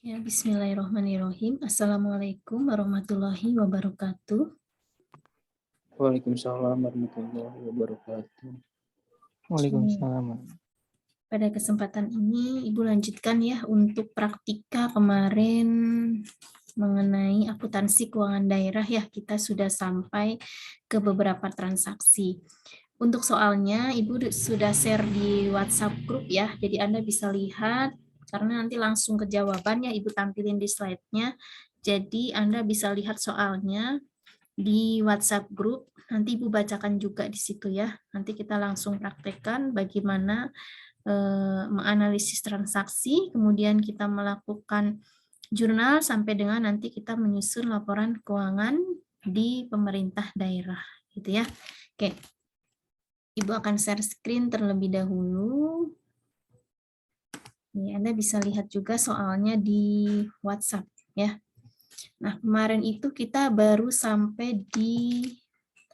Ya, bismillahirrahmanirrahim. Assalamualaikum warahmatullahi wabarakatuh. Waalaikumsalam warahmatullahi wabarakatuh. Waalaikumsalam. Pada kesempatan ini, Ibu lanjutkan ya untuk praktika kemarin mengenai akuntansi keuangan daerah ya. Kita sudah sampai ke beberapa transaksi. Untuk soalnya, Ibu sudah share di WhatsApp grup ya. Jadi Anda bisa lihat, karena nanti langsung ke jawabannya Ibu tampilin di slide-nya. Jadi Anda bisa lihat soalnya di WhatsApp grup, nanti Ibu bacakan juga di situ ya. Nanti kita langsung praktekkan bagaimana menganalisis transaksi, kemudian kita melakukan jurnal sampai dengan nanti kita menyusun laporan keuangan di pemerintah daerah, gitu ya. Oke, Ibu akan share screen terlebih dahulu. Nih, Anda bisa lihat juga soalnya di WhatsApp ya. Nah, kemarin itu kita baru sampai di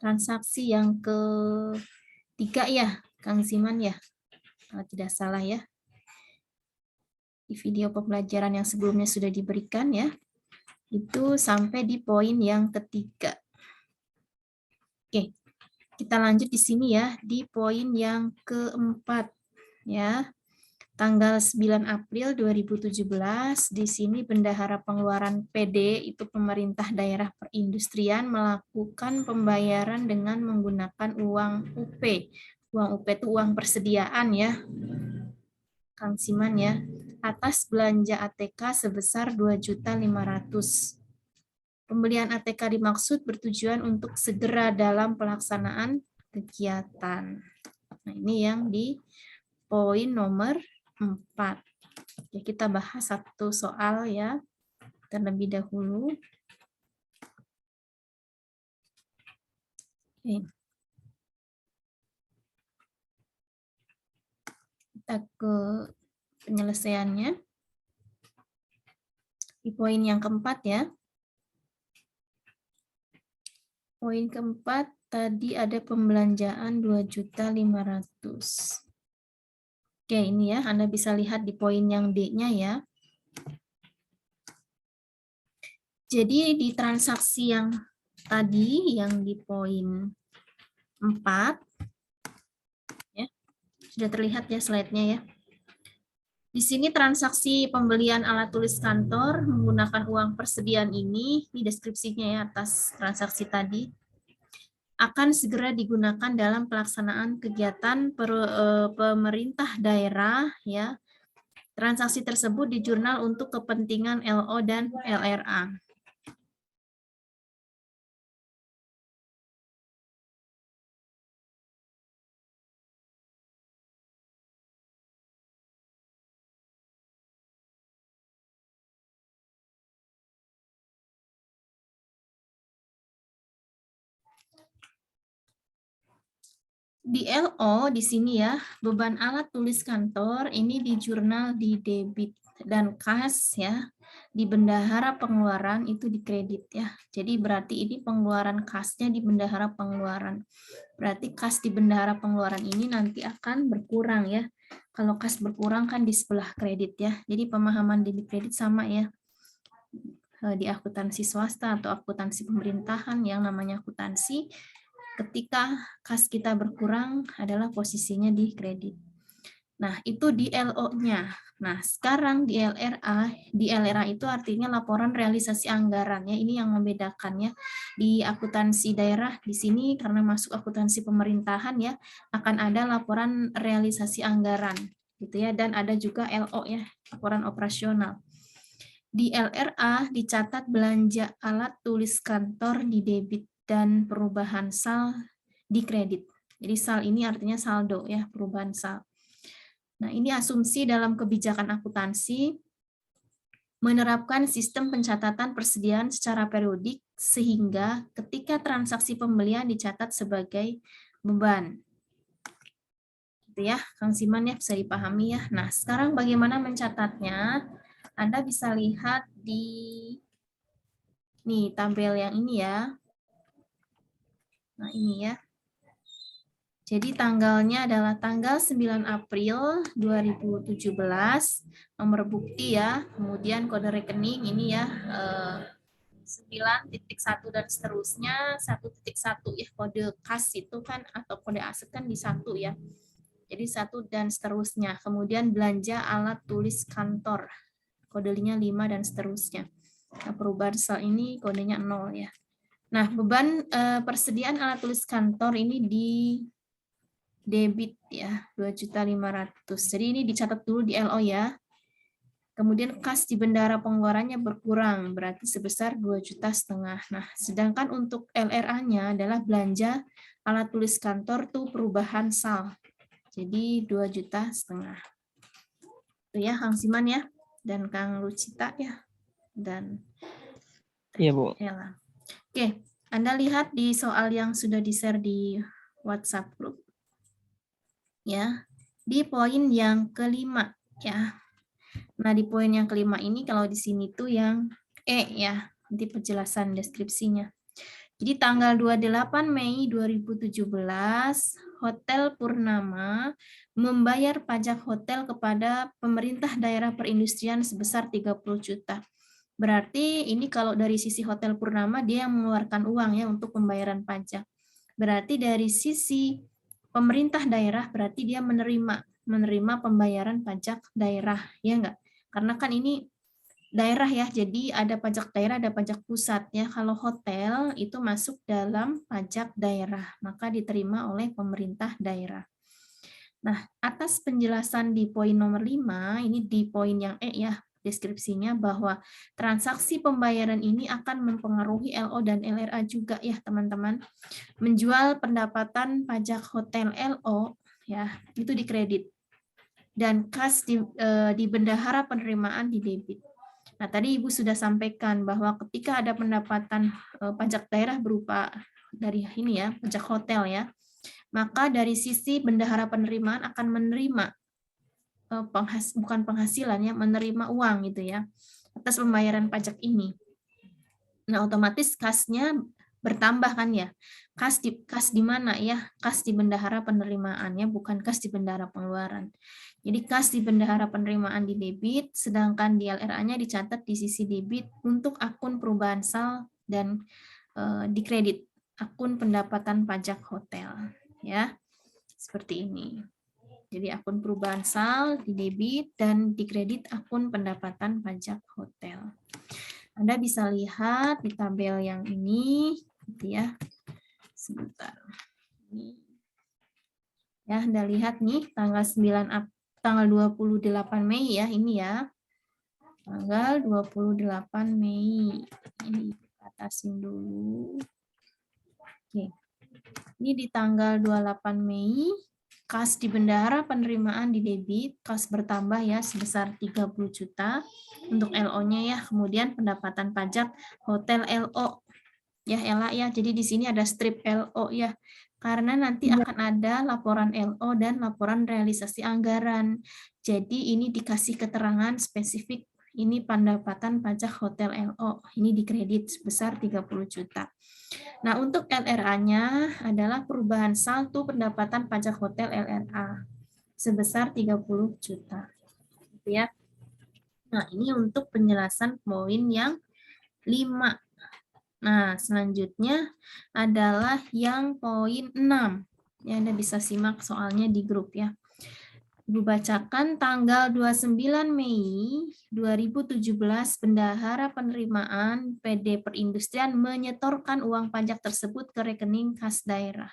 transaksi yang ketiga ya, Kang Siman ya, kalau tidak salah ya. Di video pembelajaran yang sebelumnya sudah diberikan ya, itu sampai di poin yang ketiga. Oke, kita lanjut di sini ya, di poin yang keempat ya. Tanggal 9 April 2017, di sini Bendahara Pengeluaran PD, itu pemerintah daerah perindustrian, melakukan pembayaran dengan menggunakan uang UP. Uang UP itu uang persediaan ya, Kang Siman ya, atas belanja ATK sebesar 2.500.000. Pembelian ATK dimaksud bertujuan untuk segera dalam pelaksanaan kegiatan. Nah, ini yang di poin nomor 4. Ya, kita bahas satu soal ya, terlebih dahulu. Oke. Kita ke penyelesaiannya. Di poin yang keempat ya. Poin keempat tadi ada pembelanjaan 2.500.000. Oke, ini ya, Anda bisa lihat di poin yang D-nya ya. Jadi di transaksi yang tadi, yang di poin 4, ya, sudah terlihat ya slide-nya ya. Di sini transaksi pembelian alat tulis kantor menggunakan uang persediaan ini deskripsinya ya atas transaksi tadi, akan segera digunakan dalam pelaksanaan kegiatan pemerintah daerah ya. Transaksi tersebut di jurnal untuk kepentingan LO dan LRA. Di LO di sini ya, beban alat tulis kantor ini di jurnal di debit dan kas ya, di bendahara pengeluaran itu di kredit ya. Jadi berarti ini pengeluaran kasnya di bendahara pengeluaran. Berarti kas di bendahara pengeluaran ini nanti akan berkurang ya. Kalau kas berkurang kan di sebelah kredit ya. Jadi pemahaman debit kredit sama ya. Di akuntansi swasta atau akuntansi pemerintahan yang namanya akuntansi, ketika kas kita berkurang adalah posisinya di kredit. Nah, itu di LO-nya. Nah, sekarang di LRA itu artinya laporan realisasi anggaran ya. Ini yang membedakannya di akuntansi daerah di sini karena masuk akuntansi pemerintahan ya, akan ada laporan realisasi anggaran gitu ya, dan ada juga LO ya, laporan operasional. Di LRA dicatat belanja alat tulis kantor di debit dan perubahan sal di kredit. Jadi sal ini artinya saldo ya, perubahan sal. Nah, ini asumsi dalam kebijakan akuntansi menerapkan sistem pencatatan persediaan secara periodik sehingga ketika transaksi pembelian dicatat sebagai beban. Gitu ya, Kang Siman ya, bisa dipahami ya. Nah, sekarang bagaimana mencatatnya? Anda bisa lihat di nih tabel yang ini ya. Nah, ini ya. Jadi tanggalnya adalah tanggal 9 April 2017, nomor bukti ya, kemudian kode rekening ini ya, 9.1 dan seterusnya, 1.1 ya, kode kas itu kan, atau kode aset kan di 1 ya. Jadi 1 dan seterusnya. Kemudian belanja alat tulis kantor, kodenya 5 dan seterusnya. Nah, perubahan sel ini kodenya 0 ya. Nah, beban persediaan alat tulis kantor ini di debit ya, 2.500.000. Jadi ini dicatat dulu di LO ya. Kemudian kas di bendahara pengeluarannya berkurang, berarti sebesar 2,5 juta. Nah, sedangkan untuk LRA-nya adalah belanja alat tulis kantor tuh perubahan sal. Jadi 2,5 juta. Itu ya Kang Siman ya, dan Kang Lucita ya, dan Iya, Bu. Ella. Oke, Anda lihat di soal yang sudah di-share di WhatsApp group. Ya, di poin yang kelima ya. Nah, di poin yang kelima ini kalau di sini tuh yang ya, nanti penjelasan deskripsinya. Jadi tanggal 28 Mei 2017, Hotel Purnama membayar pajak hotel kepada pemerintah daerah perindustrian sebesar 30 juta. Berarti ini kalau dari sisi Hotel Purnama dia yang mengeluarkan uang ya untuk pembayaran pajak. Berarti dari sisi pemerintah daerah berarti dia menerima pembayaran pajak daerah, ya enggak? Karena kan ini daerah ya, jadi ada pajak daerah, ada pajak pusat ya. Kalau hotel itu masuk dalam pajak daerah, maka diterima oleh pemerintah daerah. Nah, atas penjelasan di poin nomor 5, ini di poin yang ya, deskripsinya bahwa transaksi pembayaran ini akan mempengaruhi LO dan LRA juga ya teman-teman. Menjual pendapatan pajak hotel LO ya itu dikredit dan kas di bendahara penerimaan di debit. Nah tadi Ibu sudah sampaikan bahwa ketika ada pendapatan pajak daerah berupa dari ini ya pajak hotel ya, maka dari sisi bendahara penerimaan akan menerima bukan penghasilan ya, menerima uang gitu ya atas pembayaran pajak ini. Nah, otomatis kasnya bertambah kan ya. Kas di mana ya? Kas di bendahara penerimaannya bukan kas di bendahara pengeluaran. Jadi kas di bendahara penerimaan di debit, sedangkan di LRA-nya dicatat di sisi debit untuk akun perubahan sal dan di kredit akun pendapatan pajak hotel ya. Seperti ini. Jadi akun perubahan sal di debit dan di kredit akun pendapatan pajak hotel. Anda bisa lihat di tabel yang ini, gitu ya. Sebentar. Ya, Anda lihat nih tanggal 28 Mei ya, ini ya. Tanggal 28 Mei. Ini atasin dulu. Oke. Ini di tanggal 28 Mei. Kas di bendahara penerimaan di debit, kas bertambah ya sebesar 30 juta untuk LO-nya ya, kemudian pendapatan pajak hotel LO ya Ella ya. Jadi di sini ada strip LO ya. Karena nanti akan ada laporan LO dan laporan realisasi anggaran. Jadi ini dikasih keterangan spesifik ini pendapatan pajak hotel LO. Ini dikredit sebesar 30 juta. Nah, untuk LRA-nya adalah perubahan saldo pendapatan pajak hotel LRA sebesar 30 juta. Gitu ya. Nah, ini untuk penjelasan poin yang 5. Nah, selanjutnya adalah yang poin 6. Ya, Anda bisa simak soalnya di grup ya. Ibu bacakan tanggal 29 Mei 2017 Bendahara Penerimaan PD Perindustrian menyetorkan uang pajak tersebut ke rekening kas daerah.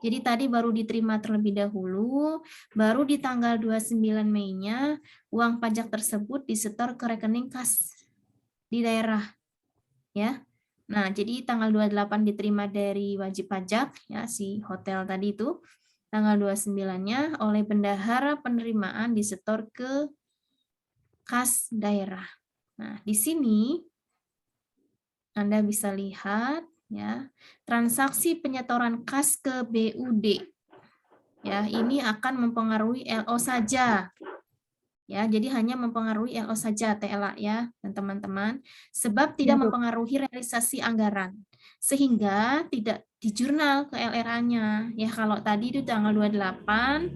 Jadi tadi baru diterima terlebih dahulu, baru di tanggal 29 Mei-nya uang pajak tersebut disetor ke rekening kas di daerah. Ya. Nah, jadi tanggal 28 diterima dari wajib pajak ya si hotel tadi itu. Tanggal 29-nya oleh bendahara penerimaan disetor ke kas daerah. Nah, di sini Anda bisa lihat ya, transaksi penyetoran kas ke BUD. Ya, ini akan mempengaruhi LO saja. Ya, jadi hanya mempengaruhi LO saja TLA ya, dan teman-teman, sebab Ya, tidak Bu. mempengaruhi realisasi anggaran. Sehingga tidak di jurnal ke LRA-nya. Ya, kalau tadi itu tanggal 28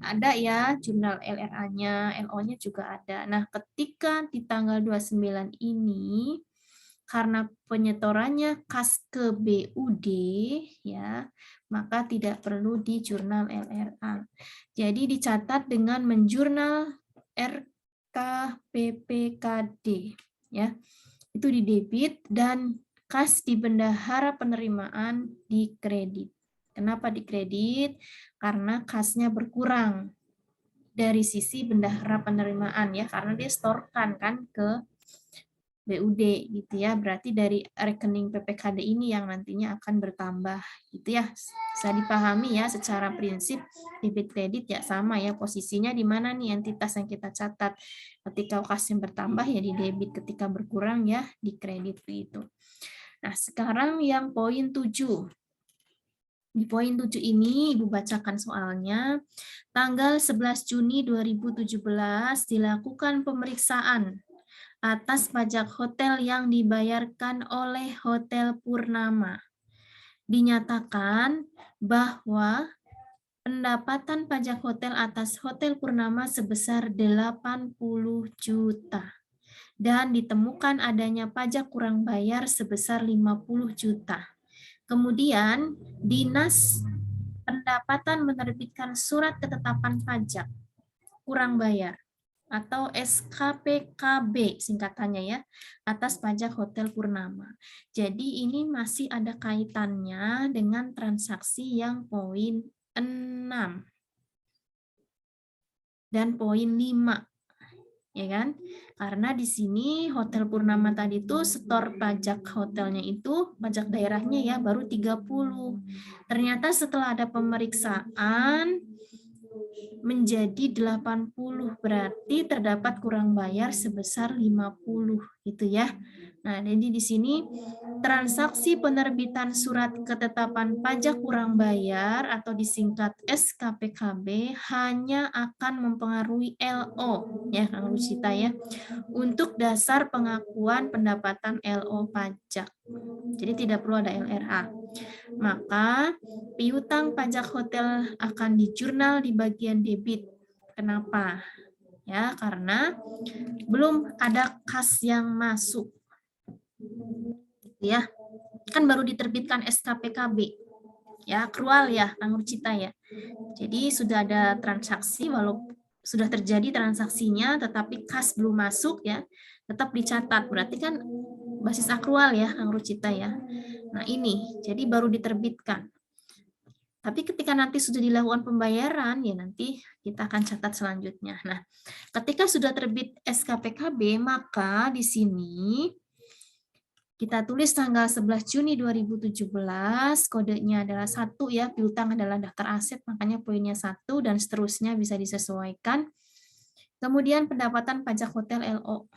ada ya jurnal LRA-nya, LO-nya juga ada. Nah, ketika di tanggal 29 ini karena penyetorannya kas ke BUD ya, maka tidak perlu di jurnal LRA. Jadi dicatat dengan menjurnal RKPPKD ya. Itu di debit dan kas di bendahara penerimaan di kredit. Kenapa di kredit? Karena kasnya berkurang dari sisi bendahara penerimaan ya, karena dia setorkan kan ke BUD gitu ya, berarti dari rekening PPKD ini yang nantinya akan bertambah gitu ya. Bisa dipahami ya secara prinsip debit kredit ya sama ya, posisinya di mana nih entitas yang kita catat. Ketika kas yang bertambah ya di debit, ketika berkurang ya di kredit gitu. Nah, sekarang yang poin 7. Di poin 7 ini Ibu bacakan soalnya. Tanggal 11 Juni 2017 dilakukan pemeriksaan atas pajak hotel yang dibayarkan oleh Hotel Purnama. Dinyatakan bahwa pendapatan pajak hotel atas Hotel Purnama sebesar 80 juta dan ditemukan adanya pajak kurang bayar sebesar 50 juta. Kemudian, Dinas Pendapatan menerbitkan surat ketetapan pajak kurang bayar atau SKPKB singkatannya ya, atas pajak Hotel Purnama. Jadi ini masih ada kaitannya dengan transaksi yang poin 6 dan poin 5. Ya kan? Karena di sini Hotel Purnama tadi itu setor pajak hotelnya itu, pajak daerahnya ya baru 30. Ternyata setelah ada pemeriksaan menjadi 80, berarti terdapat kurang bayar sebesar 50 gitu ya. Nah, jadi di sini transaksi penerbitan surat ketetapan pajak kurang bayar atau disingkat SKPKB hanya akan mempengaruhi LO ya Kang Lucita ya untuk dasar pengakuan pendapatan LO pajak. Jadi tidak perlu ada LRA. Maka piutang pajak hotel akan dijurnal di bagian debit. Kenapa? Ya, karena belum ada kas yang masuk. Ya, kan baru diterbitkan SKPKB. Ya, akrual ya, Kang Rucita ya. Jadi sudah ada transaksi walaupun sudah terjadi transaksinya tetapi kas belum masuk ya, tetap dicatat. Berarti kan basis akrual ya, Kang Rucita ya. Nah, ini jadi baru diterbitkan. Tapi ketika nanti sudah dilakukan pembayaran, ya nanti kita akan catat selanjutnya. Nah, ketika sudah terbit SKPKB, maka di sini kita tulis tanggal 11 Juni 2017, kodenya adalah 1 ya, piutang adalah daftar aset, makanya poinnya 1 dan seterusnya bisa disesuaikan. Kemudian pendapatan pajak hotel LO,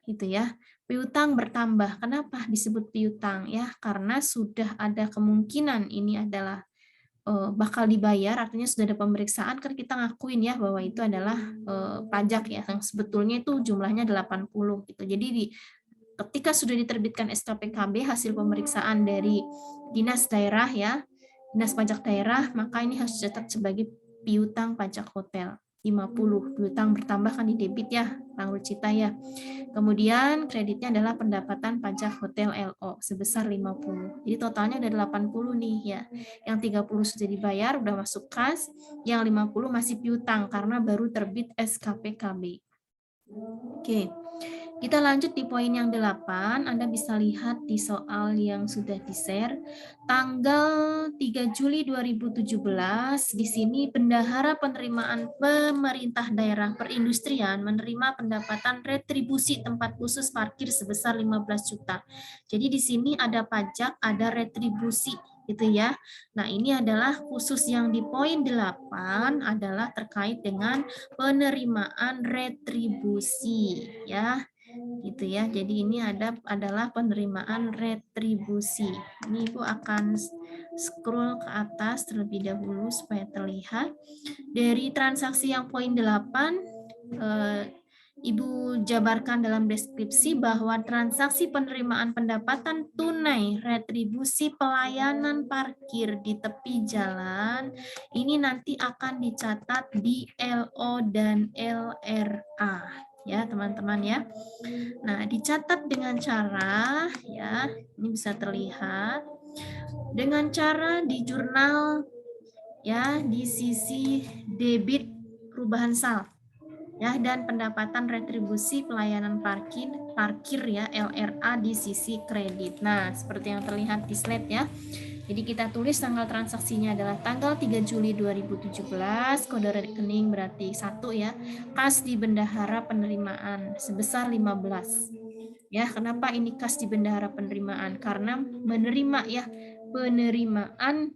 gitu ya. Piutang bertambah. Kenapa disebut piutang ya? Karena sudah ada kemungkinan ini adalah bakal dibayar, artinya sudah ada pemeriksaan, kan kita ngakuin ya bahwa itu adalah pajak ya, yang sebetulnya itu jumlahnya 80 gitu. Jadi ketika sudah diterbitkan SKPKB hasil pemeriksaan dari dinas daerah ya, dinas pajak daerah, maka ini harus dicatat sebagai piutang pajak hotel 50. Piutang bertambah kan di debit ya, Kang Lucita ya. Kemudian kreditnya adalah pendapatan pajak hotel LO sebesar 50. Jadi totalnya ada 80 nih ya. Yang 30 sudah dibayar, udah masuk kas, yang 50 masih piutang karena baru terbit SKPKB. Oke. Kita lanjut di poin yang 8, Anda bisa lihat di soal yang sudah di-share. Tanggal 3 Juli 2017, di sini Bendahara Penerimaan Pemerintah Daerah Perindustrian menerima pendapatan retribusi tempat khusus parkir sebesar 15 juta. Jadi di sini ada pajak, ada retribusi gitu ya. Nah, ini adalah khusus yang di poin 8 adalah terkait dengan penerimaan retribusi ya. Gitu ya. Jadi ini adalah penerimaan retribusi. Ini Ibu akan scroll ke atas terlebih dahulu supaya terlihat. Dari transaksi yang poin 8 Ibu jabarkan dalam deskripsi bahwa transaksi penerimaan pendapatan tunai retribusi pelayanan parkir di tepi jalan ini nanti akan dicatat di LO dan LRA ya teman-teman ya. Nah, dicatat dengan cara ya, ini bisa terlihat dengan cara di jurnal ya di sisi debit perubahan saldo ya dan pendapatan retribusi pelayanan parkir ya LRA di sisi kredit. Nah, seperti yang terlihat di slide ya. Jadi kita tulis tanggal transaksinya adalah tanggal 3 Juli 2017, kode rekening berarti 1 ya. Kas di bendahara penerimaan sebesar 15. Ya, kenapa ini kas di bendahara penerimaan? Karena menerima ya penerimaan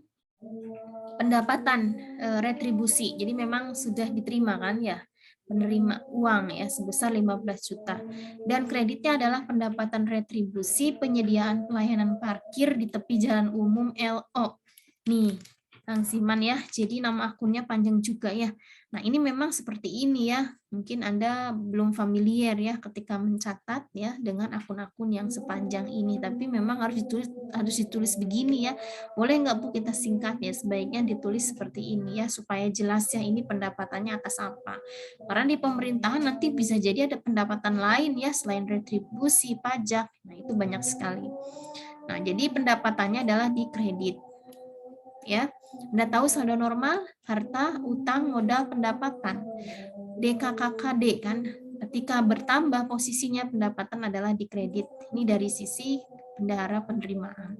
pendapatan retribusi. Jadi memang sudah diterima kan ya penerima uang ya sebesar 15 juta. Dan kreditnya adalah pendapatan retribusi penyediaan pelayanan parkir di tepi jalan umum LO. Nih, Kang Siman ya. Jadi nama akunnya panjang juga ya. Nah, ini memang seperti ini ya. Mungkin Anda belum familiar ya ketika mencatat ya dengan akun-akun yang sepanjang ini, tapi memang harus ditulis begini ya. Boleh nggak Bu kita singkat ya, sebaiknya ditulis seperti ini ya, supaya jelas ya ini pendapatannya atas apa. Karena di pemerintahan nanti bisa jadi ada pendapatan lain ya, selain retribusi, pajak, nah itu banyak sekali. Nah, jadi pendapatannya adalah di kredit. Ya, Anda tahu saldo normal, harta, utang, modal, pendapatan. DKKKD kan, ketika bertambah posisinya pendapatan adalah di kredit. Ini dari sisi bendahara penerimaan.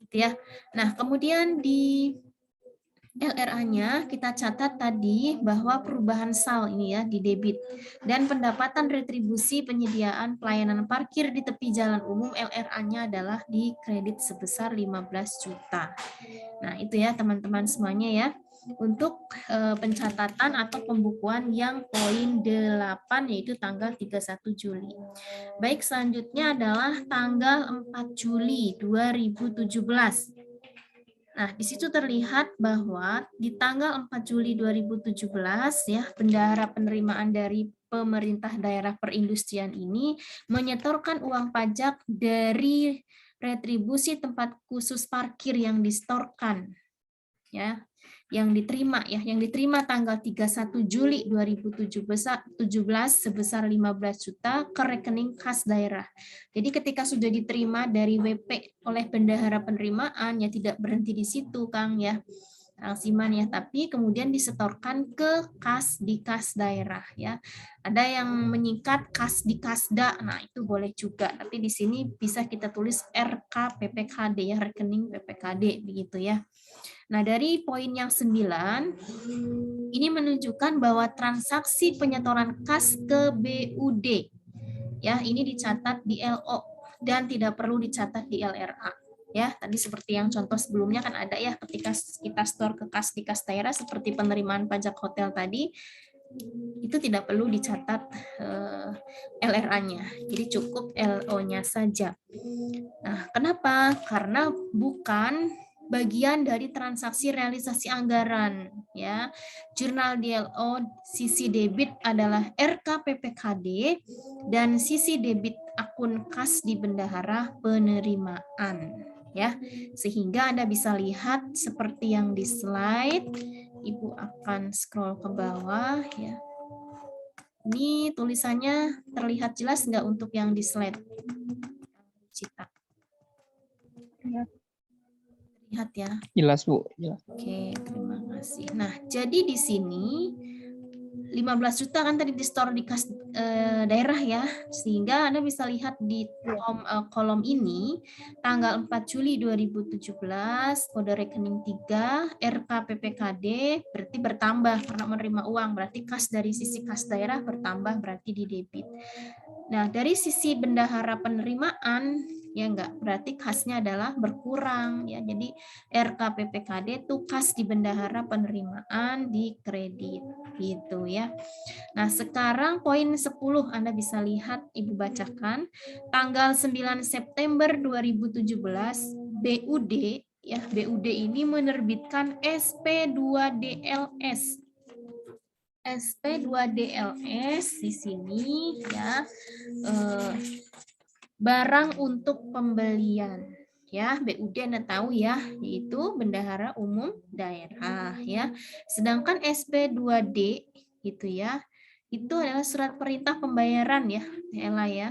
Gitu ya. Nah, kemudian di LRA-nya kita catat tadi bahwa perubahan sal ini ya di debit dan pendapatan retribusi penyediaan pelayanan parkir di tepi jalan umum LRA-nya adalah di kredit sebesar 15 juta. Nah, itu ya teman-teman semuanya ya. Untuk pencatatan atau pembukuan yang poin 8 yaitu tanggal 31 Juli. Baik, selanjutnya adalah tanggal 4 Juli 2017. Nah, di situ terlihat bahwa di tanggal 4 Juli 2017 ya, bendahara penerimaan dari pemerintah daerah perindustrian ini menyetorkan uang pajak dari retribusi tempat khusus parkir yang disetorkan ya, yang diterima tanggal 31 Juli 2017 sebesar 15 juta ke rekening kas daerah. Jadi ketika sudah diterima dari WP oleh bendahara penerimaan ya tidak berhenti di situ Kang ya. Kang Siman ya, tapi kemudian disetorkan ke kas di kas daerah ya. Ada yang menyingkat kas di kasda, nah itu boleh juga. Tapi di sini bisa kita tulis RK PPKD ya, rekening PPKD begitu ya. Nah, dari poin yang 9, ini menunjukkan bahwa transaksi penyetoran kas ke BUD, ya, ini dicatat di LO dan tidak perlu dicatat di LRA. Ya, tadi seperti yang contoh sebelumnya kan ada ya, ketika kita store ke kas di kas daerah seperti penerimaan pajak hotel tadi, itu tidak perlu dicatat LRA-nya, jadi cukup LO-nya saja. Nah, kenapa? Karena bukan bagian dari transaksi realisasi anggaran ya. Jurnal DLO sisi debit adalah RKPPKD dan sisi debit akun kas di bendahara penerimaan ya. Sehingga Anda bisa lihat seperti yang di slide. Ibu akan scroll ke bawah ya. Ini tulisannya terlihat jelas nggak untuk yang di slide? Cita. Lihat ya. Jelas, Bu. Jelas. Oke, terima kasih. Nah, jadi di sini 15 juta kan tadi di store di kas daerah ya, sehingga Anda bisa lihat di kolom ini tanggal 4 Juli 2017 kode rekening 3 RKPPKD berarti bertambah karena menerima uang, berarti kas dari sisi kas daerah bertambah berarti di debit. Nah, dari sisi bendahara penerimaan ya enggak, berarti kasnya adalah berkurang ya. Jadi RKPPKD itu kas di bendahara penerimaan di kredit gitu ya. Nah, sekarang poin 10 Anda bisa lihat Ibu bacakan tanggal 9 September 2017 BUD ya, BUD ini menerbitkan SP2DLS SP2DLS di sini ya, barang untuk pembelian ya, BUD Anda tahu ya, yaitu Bendahara Umum Daerah ya. Sedangkan SP2D gitu ya, itu adalah surat perintah pembayaran ya, Ella ya,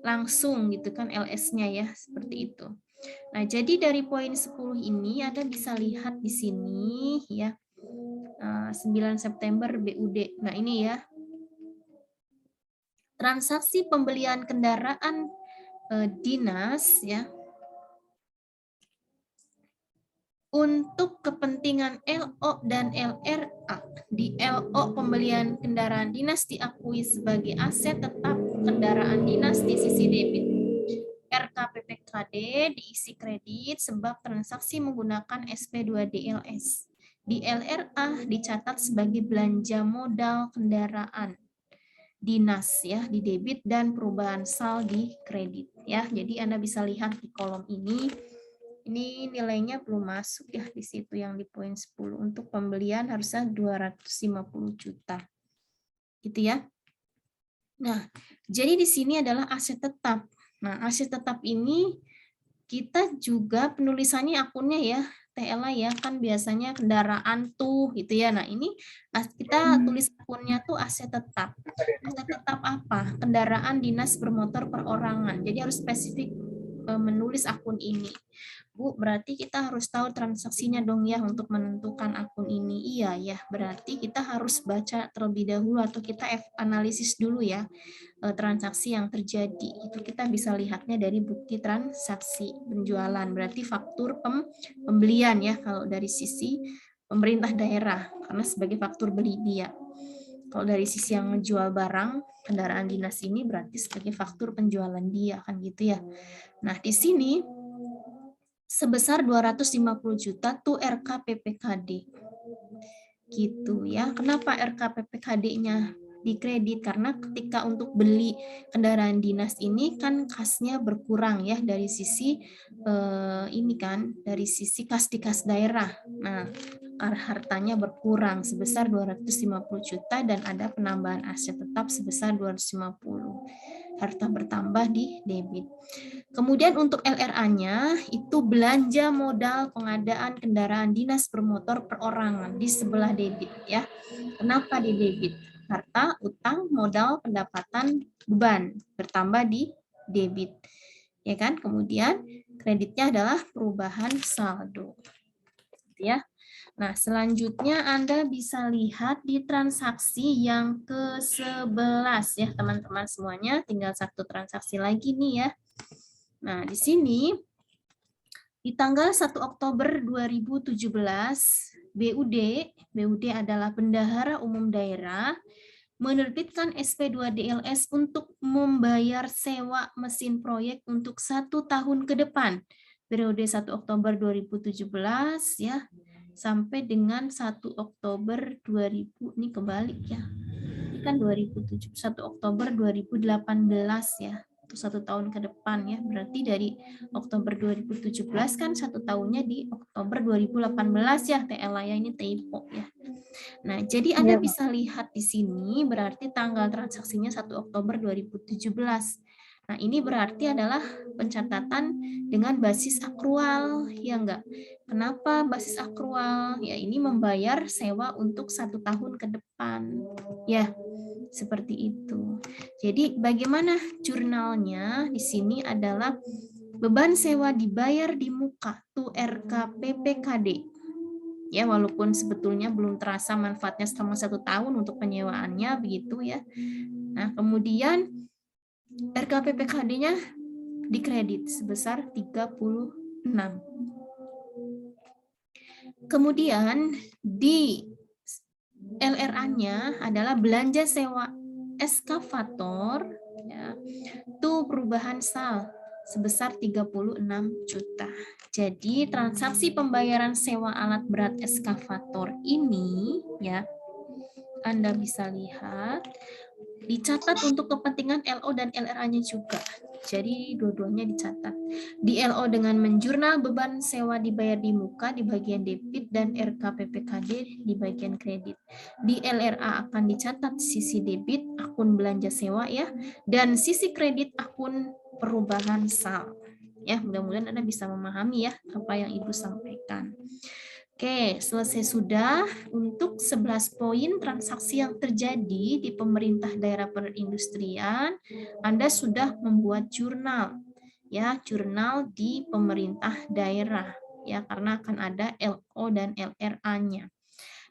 langsung gitu kan LS-nya ya, seperti itu. Nah, jadi dari poin 10 ini Anda bisa lihat di sini ya, 9 September BUD. Nah, ini ya, transaksi pembelian kendaraan dinas ya, untuk kepentingan LO dan LRA. Di LO pembelian kendaraan dinas diakui sebagai aset tetap kendaraan dinas di sisi debit. RKPPKD diisi kredit sebab transaksi menggunakan SP2DLS. Di LRA dicatat sebagai belanja modal kendaraan dinas ya, di debit, dan perubahan sal di kredit ya. Jadi Anda bisa lihat di kolom ini nilainya belum masuk ya di situ yang di poin 10. Untuk pembelian harusnya 250 juta. Gitu ya. Nah, jadi di sini adalah aset tetap. Nah, aset tetap ini kita juga penulisannya akunnya ya, TLA ya, kan biasanya kendaraan tuh gitu ya. Nah, ini kita tulis akunnya tuh aset tetap. Aset tetap apa? Kendaraan dinas bermotor perorangan. Jadi harus spesifik menulis akun ini. Bu, berarti kita harus tahu transaksinya dong ya untuk menentukan akun ini. Iya ya, berarti kita harus baca terlebih dahulu atau kita analisis dulu ya transaksi yang terjadi. Itu kita bisa lihatnya dari bukti transaksi penjualan. Berarti faktur pembelian ya kalau dari sisi pemerintah daerah karena sebagai faktur beli dia. Kalau dari sisi yang menjual barang kendaraan dinas ini berarti sebagai faktur penjualan dia kan gitu ya. Nah, di sini sebesar 250 juta tuh RKPPKD. Gitu ya. Kenapa RKPPKD-nya dikredit? Karena ketika untuk beli kendaraan dinas ini kan kasnya berkurang ya dari sisi ini kan dari sisi kas di kas daerah. Nah, hartanya berkurang sebesar 250 juta dan ada penambahan aset tetap sebesar 250. Harta bertambah di debit. Kemudian untuk LRA-nya itu belanja modal pengadaan kendaraan dinas bermotor perorangan di sebelah debit ya. Kenapa di debit? Harta, utang, modal, pendapatan, beban bertambah di debit. Ya kan? Kemudian kreditnya adalah perubahan saldo. Ya. Nah, selanjutnya Anda bisa lihat di transaksi yang ke-11 ya, teman-teman semuanya. Tinggal satu transaksi lagi nih ya. Nah, di sini di tanggal 1 Oktober 2017, BUD adalah Bendahara Umum Daerah, menerbitkan SP2DLS untuk membayar sewa mesin proyek untuk 1 tahun ke depan. Periode 1 Oktober 2017 ya, sampai dengan 1 Oktober 2000, ini kebalik ya. Ini kan 2007, 1 Oktober 2018 ya. Itu 1 tahun ke depan ya. Berarti dari Oktober 2017 kan 1 tahunnya di Oktober 2018 ya, TLA ya, ini typo ya. Nah, jadi Anda bisa lihat di sini berarti tanggal transaksinya 1 Oktober 2017. Nah, ini berarti adalah pencatatan dengan basis akrual, ya enggak? Kenapa basis akrual? Ya, ini membayar sewa untuk 1 tahun ke depan. Ya, seperti itu. Jadi, bagaimana jurnalnya? Di sini adalah beban sewa dibayar di muka, tuh RKPPKD. Ya, walaupun sebetulnya belum terasa manfaatnya selama 1 tahun untuk penyewaannya, begitu ya. Nah, kemudian RKPPKD-nya dikredit sebesar 36. Kemudian di LRA-nya adalah belanja sewa eskavator, ya, itu perubahan sal sebesar 36 juta. Jadi transaksi pembayaran sewa alat berat eskavator ini ya, Anda bisa lihat dicatat untuk kepentingan LO dan LRA-nya juga. Jadi dua-duanya dicatat. Di LO dengan menjurnal beban sewa dibayar di muka di bagian debit dan RKPPKD di bagian kredit. Di LRA akan dicatat sisi debit akun belanja sewa ya, dan sisi kredit akun perubahan saldo. Ya, mudah-mudahan Anda bisa memahami ya apa yang Ibu sampaikan. Oke, selesai sudah untuk 11 poin transaksi yang terjadi di pemerintah daerah perindustrian. Anda sudah membuat jurnal, ya, jurnal di pemerintah daerah, ya, karena akan ada LO dan LRA-nya.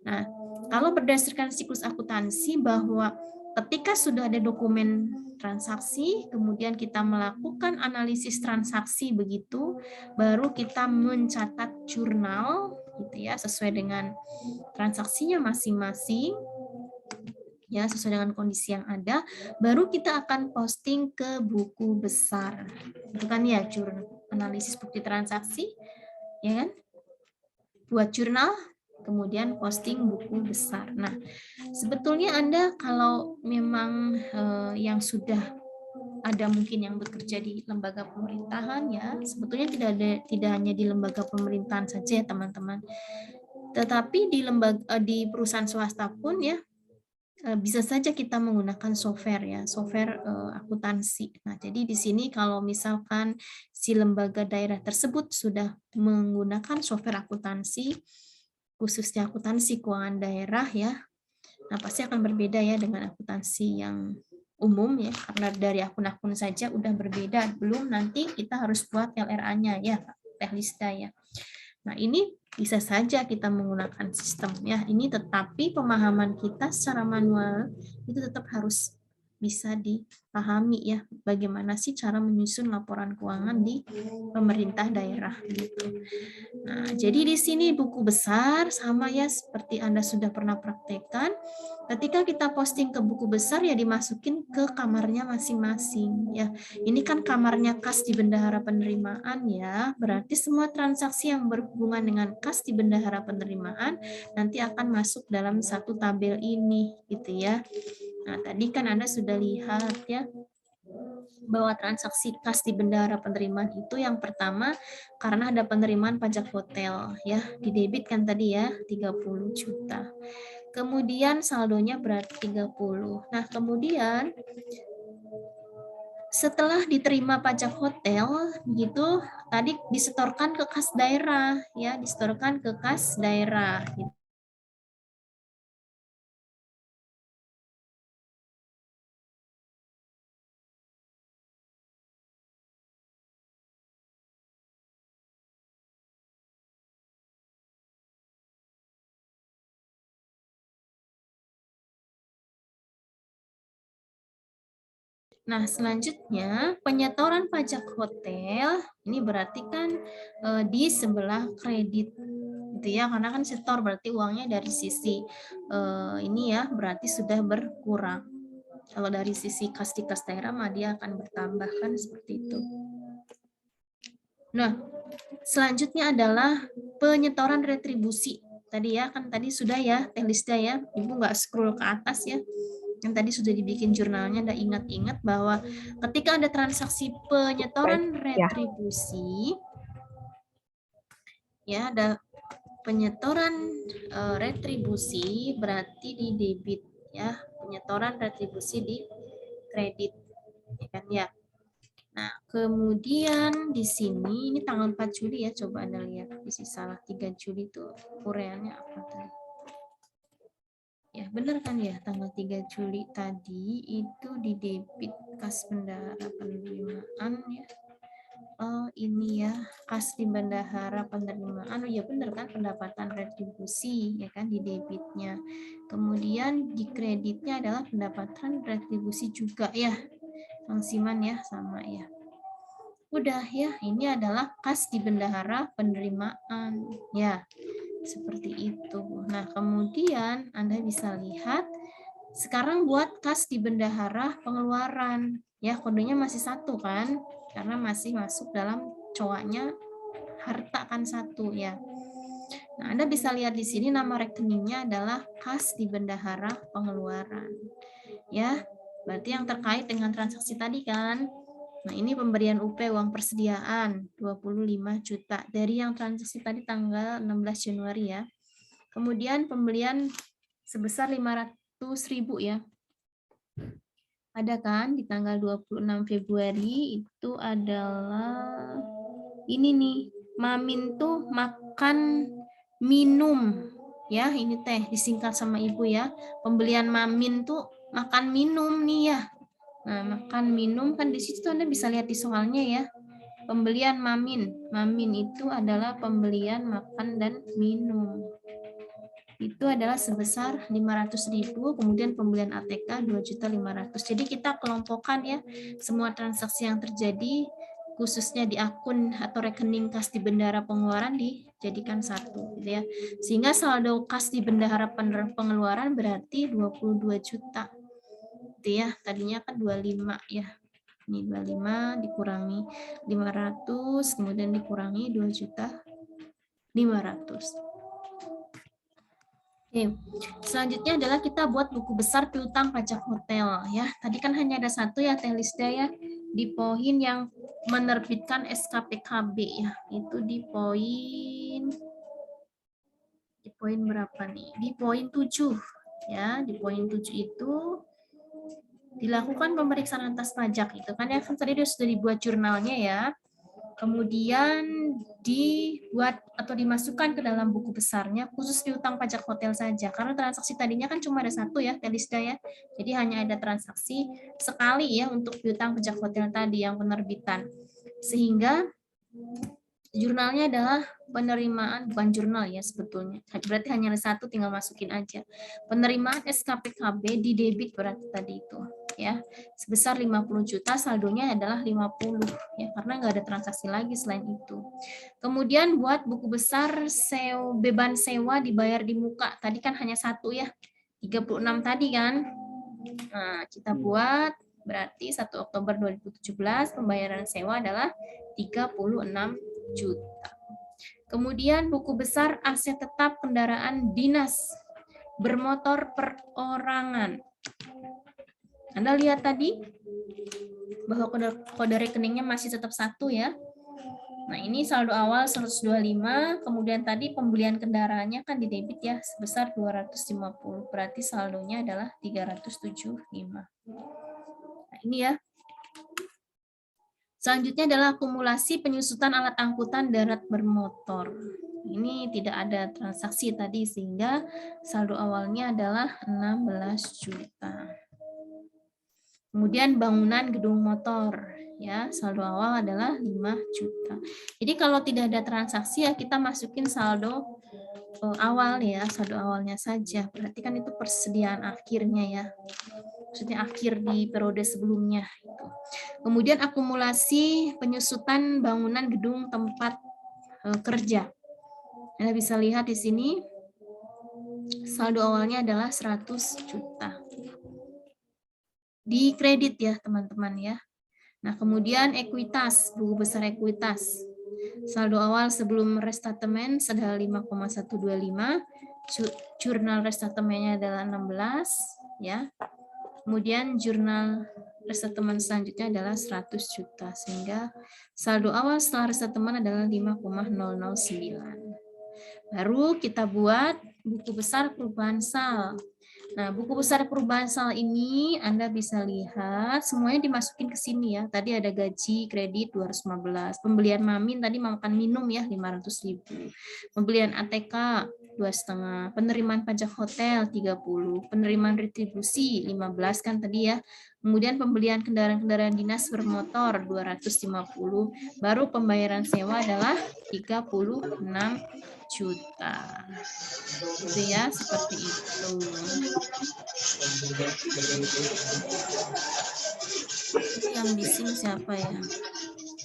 Nah, kalau berdasarkan siklus akuntansi bahwa ketika sudah ada dokumen transaksi, kemudian kita melakukan analisis transaksi begitu, baru kita mencatat jurnal gitu ya, sesuai dengan transaksinya masing-masing, ya, sesuai dengan kondisi yang ada, baru kita akan posting ke buku besar. Itu kan ya, jurnal analisis bukti transaksi, ya kan? Buat jurnal, kemudian posting buku besar. Nah, sebetulnya Anda kalau memang yang sudah ada mungkin yang bekerja di lembaga pemerintahan ya, sebetulnya tidak hanya di lembaga pemerintahan saja ya teman-teman, tetapi di perusahaan swasta pun ya bisa saja kita menggunakan software ya, software akuntansi. Nah, jadi di sini kalau misalkan si lembaga daerah tersebut sudah menggunakan software akuntansi, khususnya akuntansi keuangan daerah ya, nah pasti akan berbeda ya dengan akuntansi yang umum ya, karena dari akun-akun saja udah berbeda, belum nanti kita harus buat LRA-nya ya, Teh Lista ya. Nah, ini bisa saja kita menggunakan sistem ya. Ini tetapi pemahaman kita secara manual itu tetap harus bisa dipahami ya, bagaimana sih cara menyusun laporan keuangan di pemerintah daerah gitu. Nah, jadi di sini buku besar sama ya seperti Anda sudah pernah praktekkan. Ketika kita posting ke buku besar ya dimasukin ke kamarnya masing-masing ya. Ini kan kamarnya kas di bendahara penerimaan ya. Berarti semua transaksi yang berhubungan dengan kas di bendahara penerimaan nanti akan masuk dalam satu tabel ini gitu ya. Nah, tadi kan Anda sudah lihat ya bahwa transaksi kas di bendahara penerimaan itu yang pertama karena ada penerimaan pajak hotel ya, didebitkan tadi ya 30 juta. Kemudian saldonya berarti 30. Nah, kemudian setelah diterima pajak hotel gitu tadi disetorkan ke kas daerah ya, disetorkan ke kas daerah gitu. Nah, selanjutnya penyetoran pajak hotel ini berarti kan di sebelah kredit gitu ya, karena kan setor berarti uangnya dari sisi ini ya berarti sudah berkurang. Kalau dari sisi kas di kas daerah mah dia akan bertambah kan seperti itu. Nah, selanjutnya adalah penyetoran retribusi. Tadi ya kan tadi sudah ya Teh Lisda ya, Ibu nggak scroll ke atas ya. Yang tadi sudah dibikin jurnalnya, ada ingat-ingat bahwa ketika ada transaksi penyetoran retribusi, ya ada penyetoran retribusi berarti di debit ya, penyetoran retribusi di kredit, ya kan ya. Nah, kemudian di sini ini tanggal 4 Juli ya, coba Anda lihat, bisa salah 3 Juli itu ureannya apa tadi? Ya, benar kan ya, tanggal 3 Juli tadi itu di debit kas bendahara penerimaan ya. Oh, ini ya, kas di bendahara penerimaan. Oh ya benar kan, pendapatan retribusi ya kan di debitnya. Kemudian di kreditnya adalah pendapatan retribusi juga ya. Fungsiman ya sama ya. Udah ya, ini adalah kas di bendahara penerimaan ya. Seperti itu. Nah, kemudian Anda bisa lihat sekarang buat kas di bendahara pengeluaran. Ya, kodenya masih satu kan? Karena masih masuk dalam cowoknya harta kan satu ya. Nah, Anda bisa lihat di sini nama rekeningnya adalah kas di bendahara pengeluaran. Ya, berarti yang terkait dengan transaksi tadi kan? Nah, ini pemberian UP uang persediaan 25 juta dari yang transaksi tadi tanggal 16 Januari ya. Kemudian pembelian sebesar 500.000 ya. Ada kan di tanggal 26 Februari itu adalah ini nih, Mamin tuh makan minum ya, ini teh disingkat sama Ibu ya. Pembelian Mamin tuh makan minum nih ya. Nah, makan minum kan di situ Anda bisa lihat di soalnya ya. Pembelian Mamin. Mamin itu adalah pembelian makan dan minum. Itu adalah sebesar 500.000, kemudian pembelian ATK 2.500.000. Jadi kita kelompokkan ya semua transaksi yang terjadi khususnya di akun atau rekening kas di bendahara pengeluaran dijadikan satu gitu ya. Sehingga saldo kas di bendahara pengeluaran berarti 22 juta. Gitu ya. Tadinya kan 25 ya. Ini 25 dikurangi 500, kemudian dikurangi 2.500.000. Oke, selanjutnya adalah kita buat buku besar piutang pajak hotel ya. Tadi kan hanya ada satu ya Teh Lisda ya, di poin yang menerbitkan SKPKB ya. Itu di poin berapa nih? Di poin 7 ya. Di poin 7 itu dilakukan pemeriksaan atas pajak itu kan ya, kan tadi sudah dibuat jurnalnya ya. Kemudian dibuat atau dimasukkan ke dalam buku besarnya khusus piutang pajak hotel saja, karena transaksi tadinya kan cuma ada satu ya Telisda ya, jadi hanya ada transaksi sekali ya untuk piutang pajak hotel tadi yang penerbitan, sehingga jurnalnya adalah penerimaan, bukan jurnal ya sebetulnya, berarti hanya ada satu, tinggal masukin aja. Penerimaan SKPKB di debit berarti tadi itu ya, sebesar 50 juta, saldonya adalah 50 ya, karena nggak ada transaksi lagi selain itu. Kemudian buat buku besar beban sewa dibayar di muka, tadi kan hanya satu ya, 36 tadi kan. Nah, kita buat berarti 1 Oktober 2017 pembayaran sewa adalah 36 juta. Kemudian buku besar aset tetap kendaraan dinas bermotor perorangan. Anda lihat tadi bahwa kode rekeningnya masih tetap satu ya. Nah, ini saldo awal 125, kemudian tadi pembelian kendaraannya kan di debit ya sebesar 250, berarti saldonya adalah 375. Nah, ini ya. Selanjutnya adalah akumulasi penyusutan alat angkutan darat bermotor. Ini tidak ada transaksi tadi sehingga saldo awalnya adalah 16 juta. Kemudian bangunan gedung motor ya, saldo awal adalah 5 juta. Jadi kalau tidak ada transaksi ya kita masukin saldo awal ya, saldo awalnya saja. Berarti kan itu persediaan akhirnya ya. Maksudnya akhir di periode sebelumnya itu. Kemudian akumulasi penyusutan bangunan gedung tempat kerja. Anda bisa lihat di sini saldo awalnya adalah 100 juta. Di kredit ya, teman-teman ya. Nah, kemudian ekuitas, buku besar ekuitas. Saldo awal sebelum restatemen adalah 5,125, jurnal restatemennya adalah 16 ya. Kemudian jurnal resettlement selanjutnya adalah 100 juta, sehingga saldo awal setelah resettlement adalah 5,009. Baru kita buat buku besar perubahan sal. Nah, buku besar perubahan sal ini Anda bisa lihat semuanya dimasukin ke sini ya. Tadi ada gaji, kredit 215, pembelian Mamin tadi makan minum ya 500.000, pembelian ATK 2,5, penerimaan pajak hotel 30, penerimaan retribusi 15 kan tadi ya. Kemudian pembelian kendaraan-kendaraan dinas bermotor 250, baru pembayaran sewa adalah 36 juta. Gitu ya, seperti itu. Yang bising siapa ya?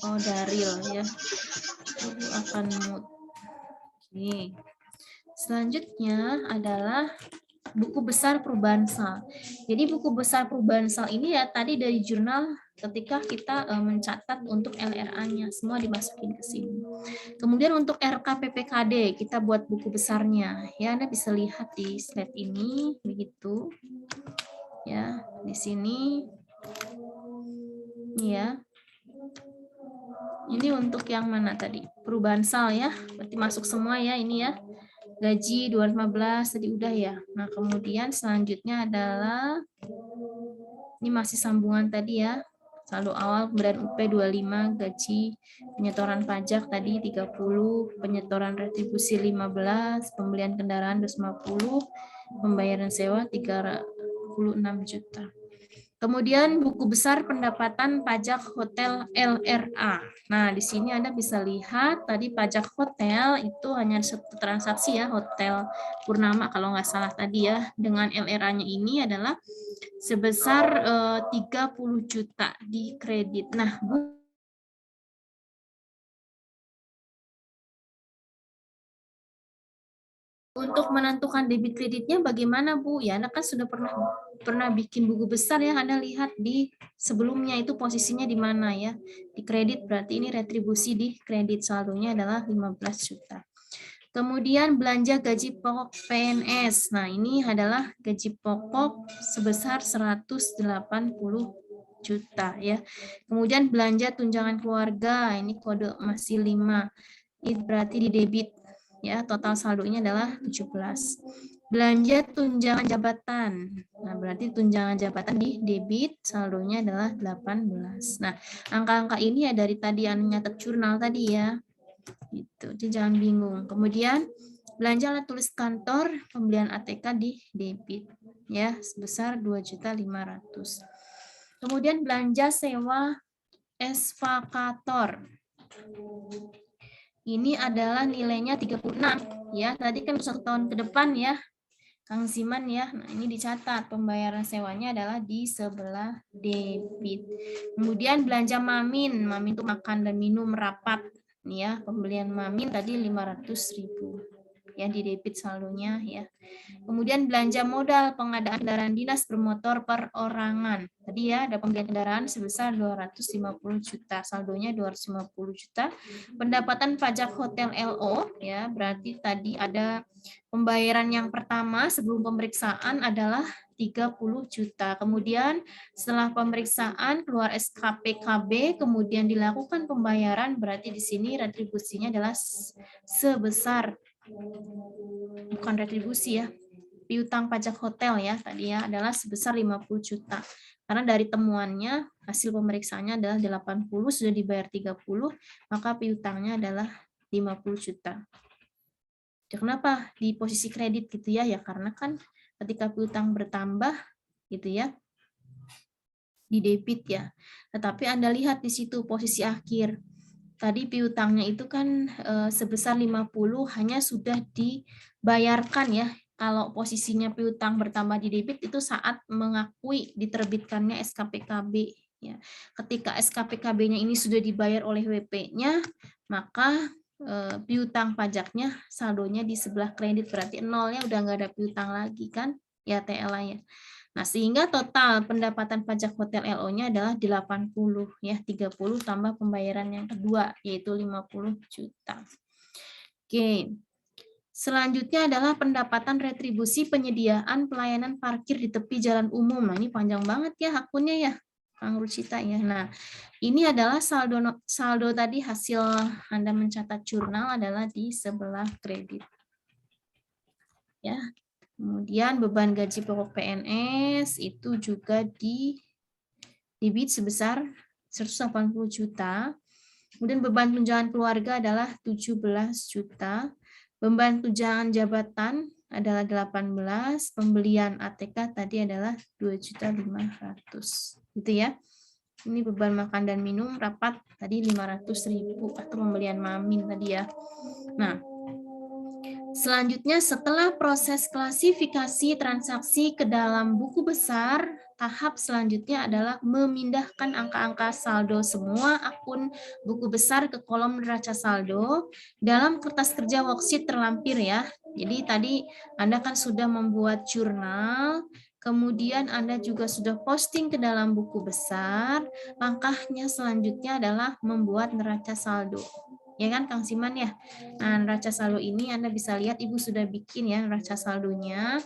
Oh, Daril ya. Ibu akan mute. Oke. Selanjutnya adalah buku besar perubahan sal. Jadi buku besar perubahan sal ini ya tadi dari jurnal ketika kita mencatat untuk LRA-nya, semua dimasukin ke sini. Kemudian untuk RKPPKD kita buat buku besarnya. Ya, Anda bisa lihat di slide ini begitu. Ya, di sini. Ya. Ini untuk yang mana tadi? Perubahan sal ya. Berarti masuk semua ya ini ya. Gaji 215 tadi udah ya. Nah, kemudian selanjutnya adalah ini masih sambungan tadi ya. Saldo awal kemudian UP 25, gaji, penyetoran pajak tadi 30, penyetoran retribusi 15, pembelian kendaraan 250, pembayaran sewa 36 juta. Kemudian buku besar pendapatan pajak hotel LRA. Nah, di sini Anda bisa lihat tadi pajak hotel itu hanya satu transaksi ya, Hotel Purnama kalau nggak salah tadi ya. Dengan LRA-nya ini adalah sebesar 30 juta di kredit. Nah, untuk menentukan debit kreditnya bagaimana Bu? Ya, Anda kan sudah pernah bikin buku besar ya, Anda lihat di sebelumnya itu posisinya di mana ya. Di kredit berarti ini retribusi di kredit, saldonya adalah 15 juta. Kemudian belanja gaji pokok PNS. Nah, ini adalah gaji pokok sebesar 180 juta ya. Kemudian belanja tunjangan keluarga, ini kode masih 5. Ini berarti di debit ya, total saldonya adalah 17. Belanja tunjangan jabatan. Nah, berarti tunjangan jabatan di debit, saldonya adalah 18. Nah, angka-angka ini ya dari tadi yang nyatet jurnal tadi ya. Gitu. Jadi jangan bingung. Kemudian belanja alat tulis kantor, pembelian ATK di debit ya, sebesar 2.500.000. Kemudian belanja sewa eskavator. Ini adalah nilainya 36 ya. Tadi kan 1 tahun ke depan ya, Kang Siman ya. Nah, ini dicatat pembayaran sewanya adalah di sebelah debit. Kemudian belanja mamin. Mamin itu makan dan minum rapat. Nih ya, pembelian mamin tadi 500.000 ya di debit saldonya ya. Kemudian belanja modal pengadaan kendaraan dinas bermotor perorangan. Tadi ya ada pembelian kendaraan sebesar 250 juta, saldonya 250 juta. Pendapatan pajak hotel LO ya, berarti tadi ada pembayaran yang pertama sebelum pemeriksaan adalah 30 juta. Kemudian setelah pemeriksaan keluar SKPKB, kemudian dilakukan pembayaran, berarti di sini retribusinya adalah sebesar, bukan retribusi ya, piutang pajak hotel ya tadi ya adalah sebesar 50 juta. Karena dari temuannya hasil pemeriksaannya adalah 80, sudah dibayar 30, maka piutangnya adalah 50 juta. Kenapa di posisi kredit gitu ya? Ya karena kan ketika piutang bertambah gitu ya, di debit ya. Tetapi Anda lihat di situ posisi akhir. Tadi piutangnya itu kan sebesar 50 hanya sudah dibayarkan ya. Kalau posisinya piutang bertambah di debit itu saat mengakui diterbitkannya SKPKB ya. Ketika SKPKB-nya ini sudah dibayar oleh WP-nya, maka piutang pajaknya saldonya di sebelah kredit, berarti nolnya udah nggak ada piutang lagi kan ya, TLA-nya. Nah, sehingga total pendapatan pajak hotel LO-nya adalah 80 ya, 30 tambah pembayaran yang kedua yaitu 50 juta. Oke. Selanjutnya adalah pendapatan retribusi penyediaan pelayanan parkir di tepi jalan umum. Nah, ini panjang banget ya akunnya ya, Kang Rucita ya. Nah, ini adalah saldo tadi hasil Anda mencatat jurnal adalah di sebelah kredit. Ya. Kemudian beban gaji pokok PNS itu juga di debit sebesar 180 juta. Kemudian beban tunjangan keluarga adalah 17 juta. Beban tunjangan jabatan adalah 18, pembelian ATK tadi adalah 2.500.000. Gitu ya. Ini beban makan dan minum rapat tadi 500.000 atau pembelian mamin tadi ya. Nah, selanjutnya setelah proses klasifikasi transaksi ke dalam buku besar, tahap selanjutnya adalah memindahkan angka-angka saldo semua akun buku besar ke kolom neraca saldo dalam kertas kerja worksheet terlampir ya. Jadi tadi Anda kan sudah membuat jurnal, kemudian Anda juga sudah posting ke dalam buku besar. Langkahnya selanjutnya adalah membuat neraca saldo. Ya kan Kang Siman ya. Nah, neraca saldo ini Anda bisa lihat Ibu sudah bikin ya neraca saldonya.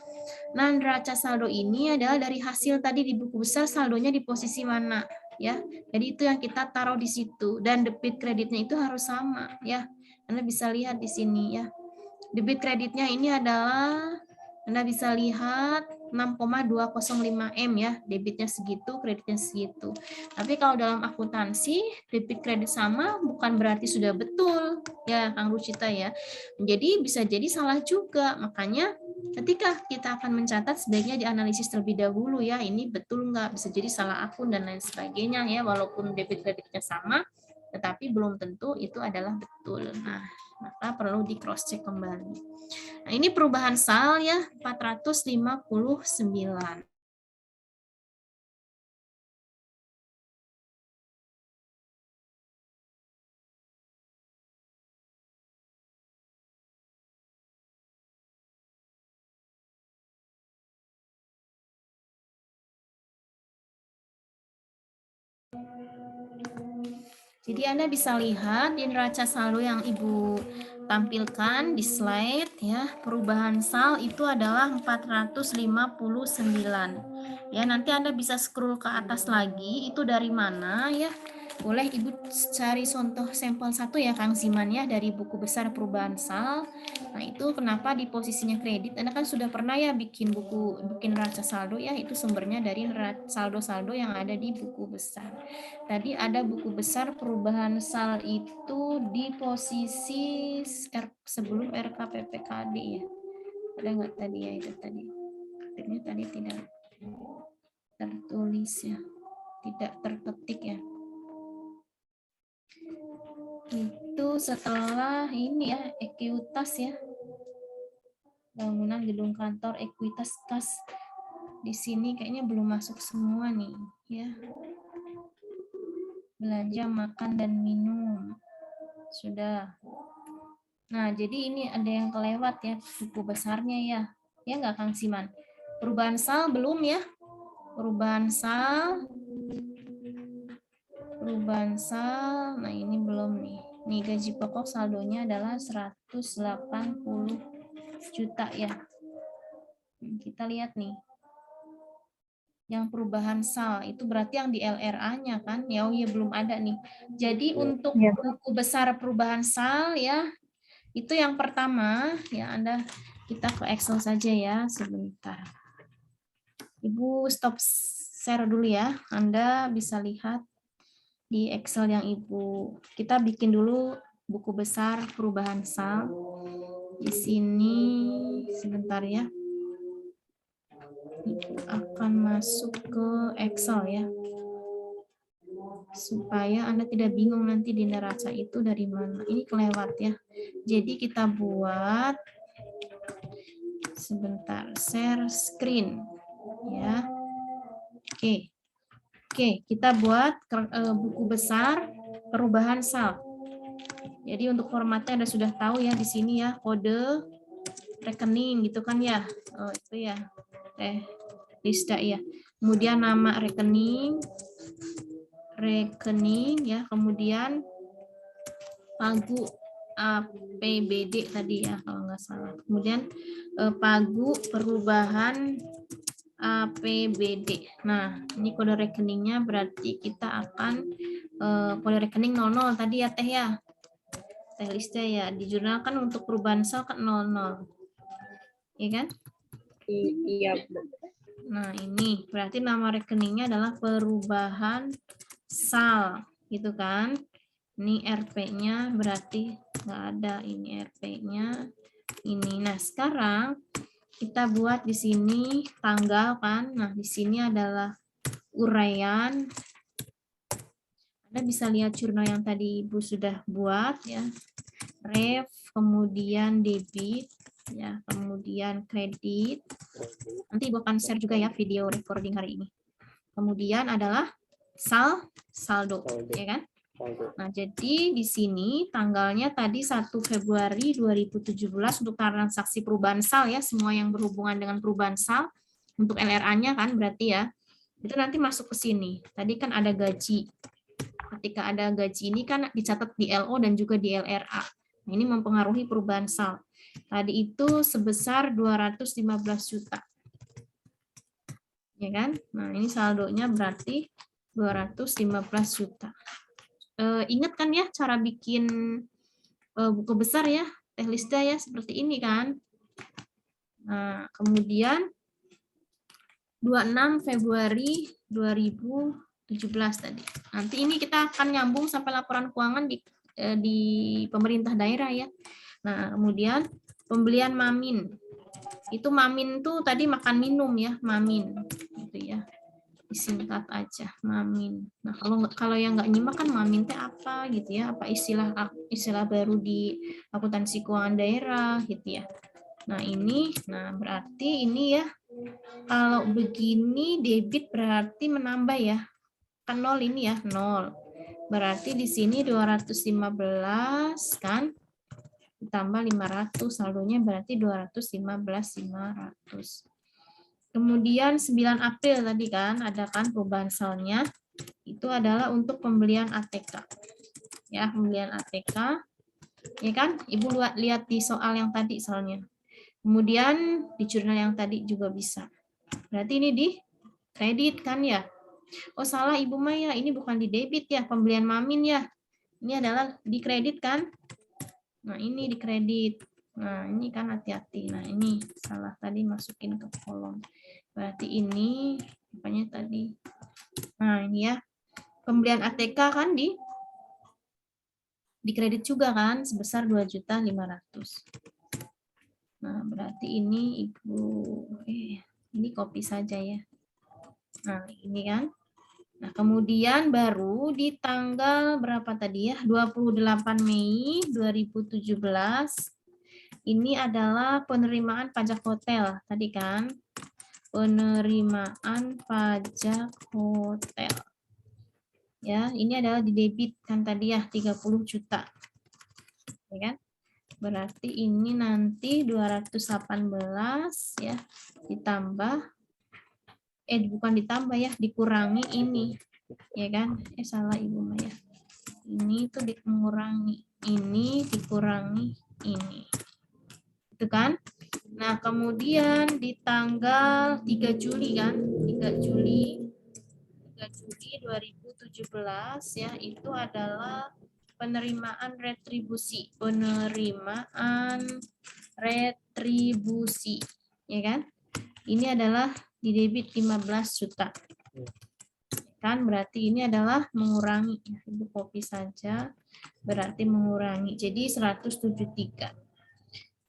Nah, neraca saldo ini adalah dari hasil tadi di buku besar saldonya di posisi mana. ya. Jadi itu yang kita taruh di situ, dan debit kreditnya itu harus sama ya. Anda bisa lihat di sini ya. Debit kreditnya ini adalah, Anda bisa lihat 6,205 M ya, debitnya segitu, kreditnya segitu. Tapi kalau dalam akuntansi, debit kredit sama bukan berarti sudah betul ya, Kang Rucita ya. Jadi bisa jadi salah juga. Makanya ketika kita akan mencatat, sebaiknya dianalisis terlebih dahulu ya, ini betul nggak, bisa jadi salah akun dan lain sebagainya ya, walaupun debit kreditnya sama, tetapi belum tentu itu adalah betul. Nah, maka perlu di cross check kembali. Nah, ini perubahan sal ya, 459. Jadi Anda bisa lihat di neraca saldo yang Ibu tampilkan di slide ya, perubahan sal itu adalah 459. Ya, nanti Anda bisa scroll ke atas lagi, itu dari mana ya? Boleh Ibu cari contoh sampel 1 ya Kang Ziman ya, dari buku besar perubahan sal. Nah, itu kenapa di posisinya kredit? Anda kan sudah pernah ya bikin neraca saldo ya, itu sumbernya dari saldo-saldo yang ada di buku besar. Tadi ada buku besar perubahan sal itu di posisi sebelum RKPPKD ya. Ada nggak tadi ya itu tadi? Artinya tadi tidak tertulis ya, tidak terketik ya. Itu setelah ini ya, ekuitas ya. Bangunan gedung kantor, ekuitas kas. Di sini kayaknya belum masuk semua nih ya. Belanja makan dan minum. Sudah. Nah, jadi ini ada yang kelewat ya, buku besarnya ya. Ya nggak Kang Siman? Perubahan sal belum ya? Perubahan sal. Nah ini belum nih. Nih gaji pokok saldonya adalah 180 juta ya. Kita lihat nih. Yang perubahan sal itu berarti yang di LRA-nya kan? Ya, oh iya belum ada nih. Jadi untuk buku besar perubahan sal ya, itu yang pertama ya, kita ke Excel saja ya sebentar. Ibu stop share dulu ya. Anda bisa lihat di Excel yang Ibu, kita bikin dulu buku besar perubahan sal. Di sini sebentar ya. Ibu akan masuk ke Excel ya. Supaya Anda tidak bingung nanti di neraca itu dari mana. Ini kelewat ya. Jadi kita buat sebentar, share screen ya. Oke, kita buat buku besar perubahan sal. Jadi untuk formatnya Anda sudah tahu ya di sini ya, kode rekening gitu kan ya. Oh itu ya, lista ya. Kemudian nama rekening ya, kemudian pagu APBD tadi ya kalau nggak salah. Kemudian pagu perubahan APBD. Nah, ini kode rekeningnya berarti kita akan kode rekening 00 tadi ya Teh ya. Teh Lista ya, di jurnal kan untuk perubahan sal kan 00. Iya kan? Iya. Nah, ini berarti nama rekeningnya adalah perubahan sal, gitu kan? Ini RP-nya berarti nggak ada, ini RP-nya. Ini. Nah, sekarang kita buat di sini tanggal kan. Nah, di sini adalah uraian. Anda bisa lihat jurnal yang tadi Ibu sudah buat ya. Ref, kemudian debit, ya, kemudian kredit. Nanti Ibu akan share juga ya video recording hari ini. Kemudian adalah saldo, ya kan? Nah, jadi di sini tanggalnya tadi 1 Februari 2017 untuk transaksi perubahan sal ya, semua yang berhubungan dengan perubahan sal. Untuk LRA-nya kan berarti ya, itu nanti masuk ke sini. Tadi kan ada gaji. Ketika ada gaji ini kan dicatat di LO dan juga di LRA. Nah, ini mempengaruhi perubahan sal. Tadi itu sebesar 215 juta. Ya kan? Nah, ini saldonya berarti 215 juta. Ingat kan ya cara bikin buku besar ya, Teh Lisda ya, seperti ini kan. Nah, kemudian 26 Februari 2017 tadi. Nanti ini kita akan nyambung sampai laporan keuangan di pemerintah daerah ya. Nah, kemudian pembelian Mamin. Itu Mamin tuh tadi makan minum ya, Mamin. Gitu ya. Disingkat aja, Mamin. Nah, kalau yang nggak nyimak kan Mamin teh apa gitu ya, apa istilah baru di akuntansi keuangan daerah gitu ya. Nah, berarti ini ya, kalau begini debit berarti menambah ya. Kan 0 ini ya, 0. Berarti di sini 215 kan, ditambah 500, saldonya berarti 215.500. Kemudian 9 April tadi kan, ada kan perubahan salnya, itu adalah untuk pembelian ATK. Ya, pembelian ATK. Ya kan, Ibu lihat di soal yang tadi soalnya. Kemudian di jurnal yang tadi juga bisa. Berarti ini di kredit kan ya? Oh salah Ibu Maya, ini bukan di debit ya, pembelian Mamin ya. Ini adalah di kredit kan? Nah ini di kredit. Nah ini kan hati-hati. Nah ini salah tadi masukin ke kolom. Berarti ini, apanya tadi? Nah ini ya, pembelian ATK kan di kredit juga kan, sebesar 2.500.000. Nah, berarti ini Ibu, ini copy saja ya. Nah, ini kan. Nah, kemudian baru di tanggal berapa tadi ya? 28 Mei 2017. Ini adalah penerimaan pajak hotel tadi kan. Penerimaan pajak hotel. Ya, ini adalah di debit kan tadi ya, 30 juta. Ya kan? Berarti ini nanti 218 ya, ditambah, bukan ditambah ya, dikurangi ini. Ya kan? Salah Ibu Maya. Ini tuh mengurangi, ini dikurangi ini. Itu kan? Nah, kemudian di tanggal 3 Juli kan, 3 Juli 2017 ya, itu adalah penerimaan retribusi, ya kan? Ini adalah di debit 15 juta. Kan berarti ini adalah mengurangi, Ibu copy saja, berarti mengurangi. Jadi 173.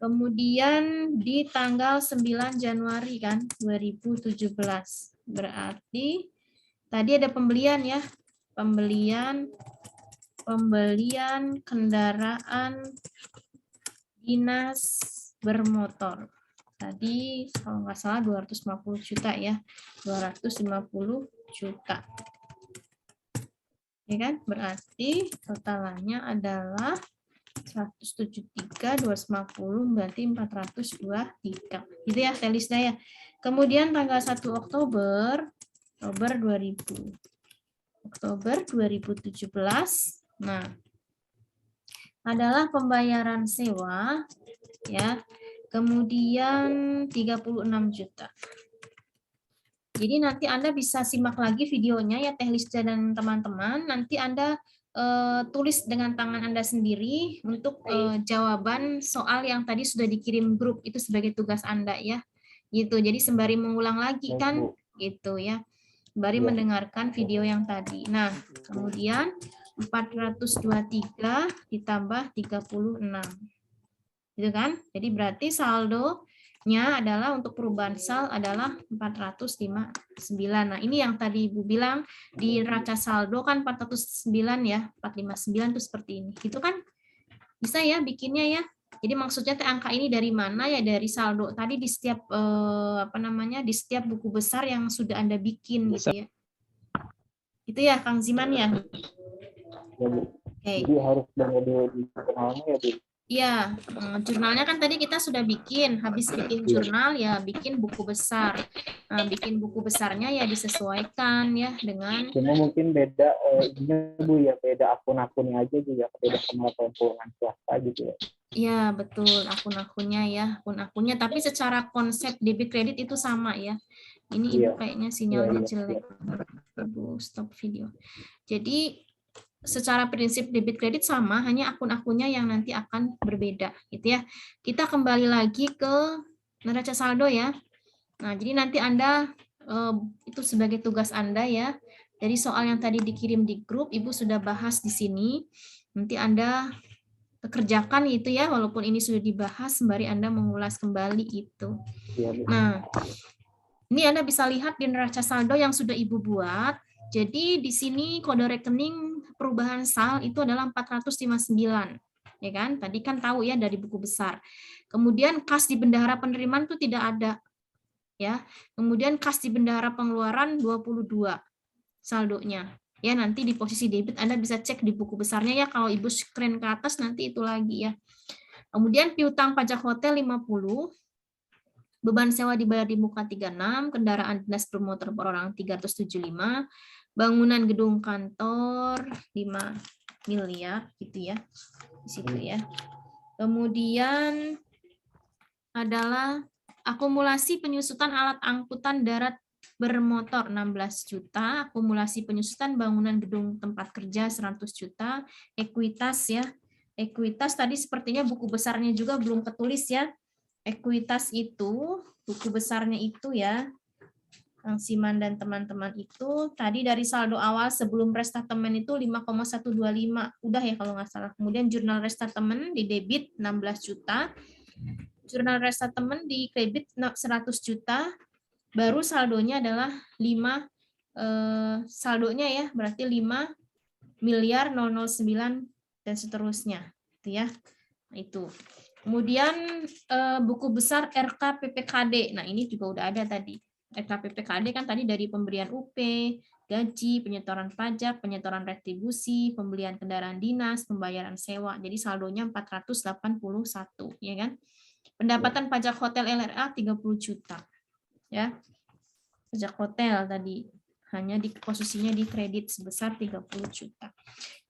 Kemudian di tanggal 9 Januari kan 2017. Berarti tadi ada pembelian ya. Pembelian kendaraan dinas bermotor. Tadi kalau nggak salah 250 juta ya. 250 juta. Ya kan? Berarti totalannya adalah 173, 250, berarti 423. Gitu ya, Telisda ya. Kemudian tanggal 1 Oktober 2017, nah, adalah pembayaran sewa, ya, kemudian 36 juta. Jadi nanti Anda bisa simak lagi videonya ya, Teh Lisda dan teman-teman. Nanti Anda tulis dengan tangan Anda sendiri untuk jawaban soal yang tadi sudah dikirim grup, itu sebagai tugas Anda ya. Gitu. Jadi sembari mengulang lagi kan, gitu ya. Sembari mendengarkan video yang tadi. Nah, kemudian 423 ditambah 36. Gitu kan? Jadi berarti saldonya adalah untuk perubahan sal adalah 459. Nah, ini yang tadi Ibu bilang di neraca saldo kan 409 ya, 459 itu seperti ini. Itu kan bisa ya bikinnya ya. Jadi maksudnya angka ini dari mana ya, dari saldo tadi di setiap di setiap buku besar yang sudah Anda bikin gitu ya. Itu ya Kang Ziman ya. Ya, Bu. Okay. Jadi harus download di jurnalnya ya, Bu. Iya, jurnalnya kan tadi kita sudah bikin, habis bikin jurnal ya bikin buku besar. Nah, bikin buku besarnya ya disesuaikan ya dengan. Cuma mungkin beda Bu ya, beda akun-akunnya aja juga, beda sama keuangan swasta gitu ya. Iya, betul, akun-akunnya ya, akun-akunnya, tapi secara konsep debit kredit itu sama ya. Ini Ibu Iya. kayaknya sinyalnya Iya, iya, jelek. Ibu stop video. Jadi secara prinsip debit kredit sama, hanya akun-akunnya yang nanti akan berbeda, gitu ya. Kita kembali lagi ke neraca saldo ya. Nah, jadi nanti Anda itu sebagai tugas Anda ya. Dari soal yang tadi dikirim di grup, Ibu sudah bahas di sini. Nanti Anda kerjakan itu ya, walaupun ini sudah dibahas, sembari Anda mengulas kembali itu. iya, Bu. Nah, ini Anda bisa lihat di neraca saldo yang sudah Ibu buat. Jadi di sini kode rekening perubahan sal itu adalah 459. Ya kan? Tadi kan tahu ya dari buku besar. Kemudian kas di bendahara penerimaan itu tidak ada. Ya. Kemudian kas di bendahara pengeluaran 22 saldonya. Ya, nanti di posisi debit Anda bisa cek di buku besarnya ya, kalau Ibu screen ke atas nanti itu lagi ya. Kemudian piutang pajak hotel 50, beban sewa dibayar di muka 36, kendaraan dinas bermotor per orang 375, bangunan gedung kantor 5 miliar gitu ya. Di situ ya. Kemudian adalah akumulasi penyusutan alat angkutan darat bermotor 16 juta, akumulasi penyusutan bangunan gedung tempat kerja 100 juta, ekuitas ya. Ekuitas tadi sepertinya buku besarnya juga belum ketulis ya. Ekuitas itu, buku besarnya itu ya, Kang Siman dan teman-teman itu, tadi dari saldo awal sebelum restatemen itu 5,125, udah ya kalau nggak salah. Kemudian jurnal restatemen di debit 16 juta, jurnal restatemen di kredit 100 juta, baru saldonya adalah 5, saldonya ya, berarti 5 miliar 009 dan seterusnya. Itu ya. Nah, itu. Kemudian buku besar RKPPKD. Nah, ini juga udah ada tadi. RKPPKD kan tadi dari pemberian UP, gaji, penyetoran pajak, penyetoran retribusi, pembelian kendaraan dinas, pembayaran sewa. Jadi saldonya 481, ya kan? Pendapatan pajak hotel LRA 30 juta. Ya. Pajak hotel tadi hanya di posisinya di kredit sebesar 30 juta.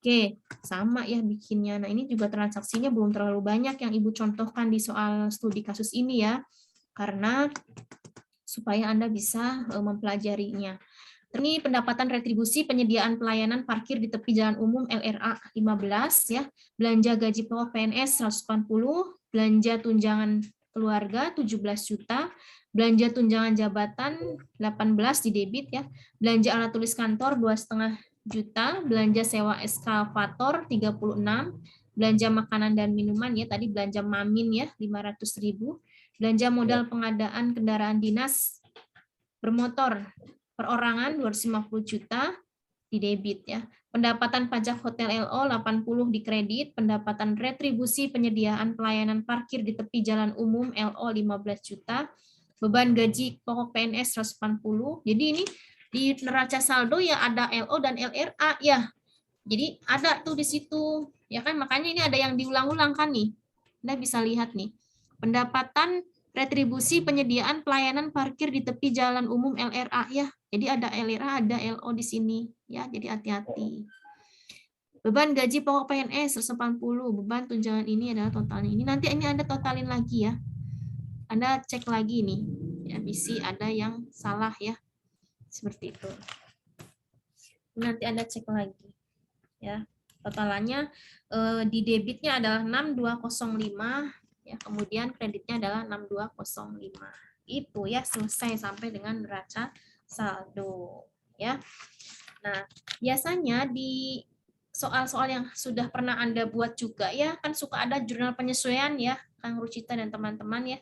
Oke, sama ya bikinnya. Nah, ini juga transaksinya belum terlalu banyak yang Ibu contohkan di soal studi kasus ini ya. Karena supaya Anda bisa mempelajarinya. Ini pendapatan retribusi penyediaan pelayanan parkir di tepi jalan umum LRA 15 ya. Belanja gaji pokok PNS 180, belanja tunjangan keluarga 17 juta, belanja tunjangan jabatan 18 di debit ya. Belanja alat tulis kantor 2,5 juta, belanja sewa eskavator 36, belanja makanan dan minuman ya, tadi belanja mamin ya 500.000, belanja modal pengadaan kendaraan dinas bermotor perorangan 250 juta di debit ya. Pendapatan pajak hotel LO 80 di kredit, pendapatan retribusi penyediaan pelayanan parkir di tepi jalan umum LO 15 juta, beban gaji pokok PNS 180. Jadi ini di neraca saldo ya ada LO dan LRA ya. Jadi ada tuh di situ ya kan, makanya ini ada yang diulang-ulang kan nih. Anda bisa lihat nih. Pendapatan retribusi penyediaan pelayanan parkir di tepi jalan umum LRA ya. Jadi ada LRA, ada LO di sini ya. Jadi hati-hati. Beban gaji pokok PNS 180, beban tunjangan ini adalah totalnya. Ini nanti ini Anda totalin lagi ya. Anda cek lagi nih. Ya, bisa ada yang salah ya. Seperti itu. Nanti Anda cek lagi. Ya. Totalannya di debitnya adalah 6205. Ya, kemudian kreditnya adalah 6205. Itu ya, selesai sampai dengan neraca saldo ya. Nah, biasanya di soal-soal yang sudah pernah Anda buat juga ya, kan suka ada jurnal penyesuaian ya, Kang Rucita dan teman-teman ya.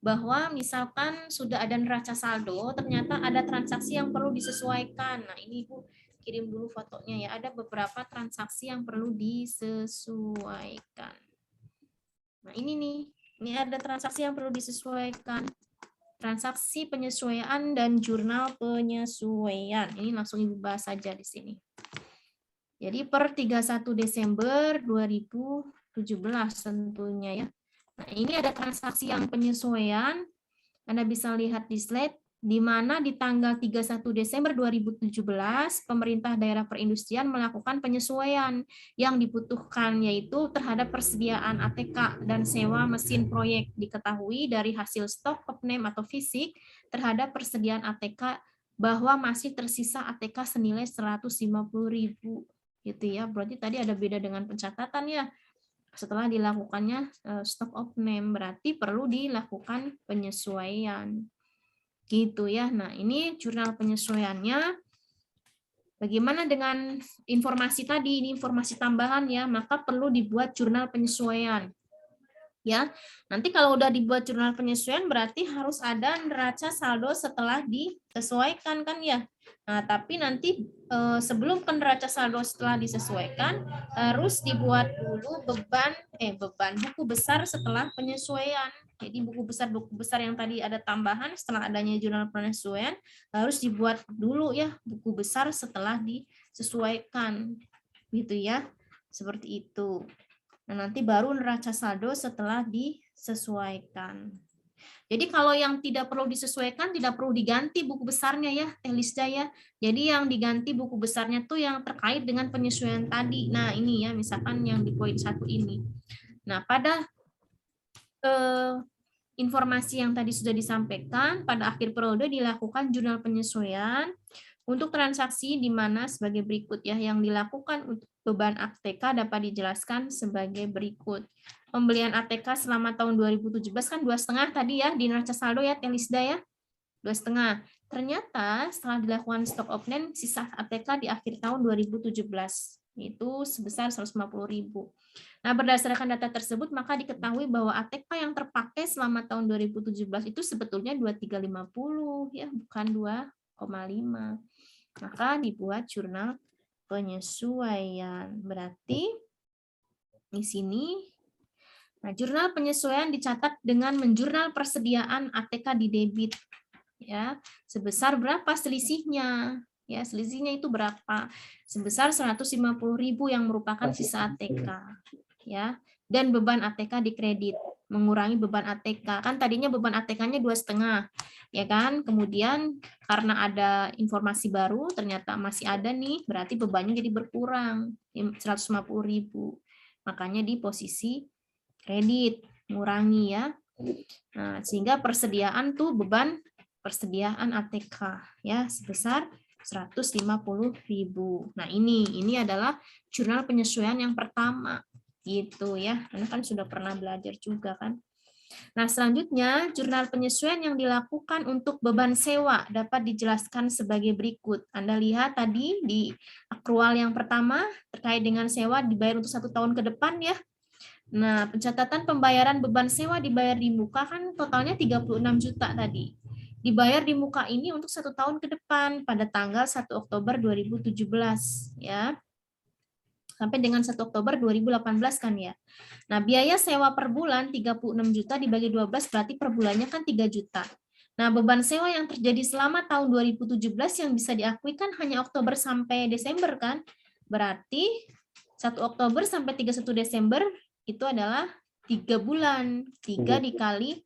Bahwa misalkan sudah ada neraca saldo, ternyata ada transaksi yang perlu disesuaikan. Nah, ini Ibu kirim dulu fotonya ya. Ada beberapa transaksi yang perlu disesuaikan. Nah, ini nih. Ini ada transaksi yang perlu disesuaikan. Transaksi penyesuaian dan jurnal penyesuaian. Ini langsung Ibu bahas saja di sini. Jadi per 31 Desember 2017 tentunya ya. Nah, ini ada transaksi yang penyesuaian. Anda bisa lihat di slide. di mana di tanggal 31 Desember 2017 pemerintah daerah perindustrian melakukan penyesuaian yang dibutuhkan, yaitu terhadap persediaan ATK dan sewa mesin proyek. Diketahui dari hasil stok opname atau fisik terhadap persediaan ATK bahwa masih tersisa ATK senilai 150.000 gitu ya. Berarti tadi ada beda dengan pencatatan ya. Setelah dilakukannya stok opname, berarti perlu dilakukan penyesuaian. Gitu ya. Nah, ini jurnal penyesuaiannya. Bagaimana dengan informasi tadi? Ini informasi tambahan ya, maka perlu dibuat jurnal penyesuaian. Ya. Nanti kalau udah dibuat jurnal penyesuaian berarti harus ada neraca saldo setelah disesuaikan kan ya. Nah, tapi nanti sebelum neraca saldo setelah disesuaikan harus dibuat dulu beban buku besar setelah penyesuaian. Jadi buku besar yang tadi ada tambahan setelah adanya jurnal penyesuaian harus dibuat dulu ya buku besar setelah disesuaikan gitu ya. Seperti itu. Nah, nanti baru neraca saldo setelah disesuaikan. Jadi kalau yang tidak perlu disesuaikan tidak perlu diganti buku besarnya ya, Teh Lisda ya. Jadi yang diganti buku besarnya tuh yang terkait dengan penyesuaian tadi. Nah, ini ya, misalkan yang di poin 1 ini. Nah, pada informasi yang tadi sudah disampaikan, pada akhir periode dilakukan jurnal penyesuaian untuk transaksi di mana sebagai berikut ya, yang dilakukan untuk beban ATK dapat dijelaskan sebagai berikut. Pembelian ATK selama tahun 2017 kan 2,5 tadi ya di neraca saldo ya, Teh Lisda ya. 2,5. Ternyata setelah dilakukan stok opname sisa ATK di akhir tahun 2017 itu sebesar 150.000. Nah, berdasarkan data tersebut maka diketahui bahwa ATK yang terpakai selama tahun 2017 itu sebetulnya 2350 ya, bukan 2,5. Maka dibuat jurnal penyesuaian. Berarti di sini jurnal penyesuaian dicatat dengan menjurnal persediaan ATK di debit ya. Sebesar berapa selisihnya? Ya, selisihnya itu berapa? Sebesar 150.000 yang merupakan sisa ATK ya. Dan beban ATK di kredit, mengurangi beban ATK. Kan tadinya beban ATK-nya 2,5 ya kan? Kemudian karena ada informasi baru ternyata masih ada nih, berarti bebannya jadi berkurang 150.000. Makanya di posisi kredit, mengurangi ya. Nah, sehingga persediaan tuh beban persediaan ATK ya sebesar 150.000. Nah, ini adalah jurnal penyesuaian yang pertama gitu ya. Karena kan sudah pernah belajar juga kan. Nah, selanjutnya jurnal penyesuaian yang dilakukan untuk beban sewa dapat dijelaskan sebagai berikut. Anda lihat tadi di akrual yang pertama terkait dengan sewa dibayar untuk 1 tahun ke depan ya. Nah, pencatatan pembayaran beban sewa dibayar di muka kan totalnya 36 juta tadi. Dibayar di muka ini untuk 1 tahun ke depan pada tanggal 1 Oktober 2017 ya. Sampai dengan 1 Oktober 2018 kan ya. Nah, biaya sewa per bulan 36 juta dibagi 12 berarti per bulannya kan 3 juta. Nah, beban sewa yang terjadi selama tahun 2017 yang bisa diakui kan hanya Oktober sampai Desember kan. Berarti 1 Oktober sampai 31 Desember itu adalah 3 bulan. 3 dikali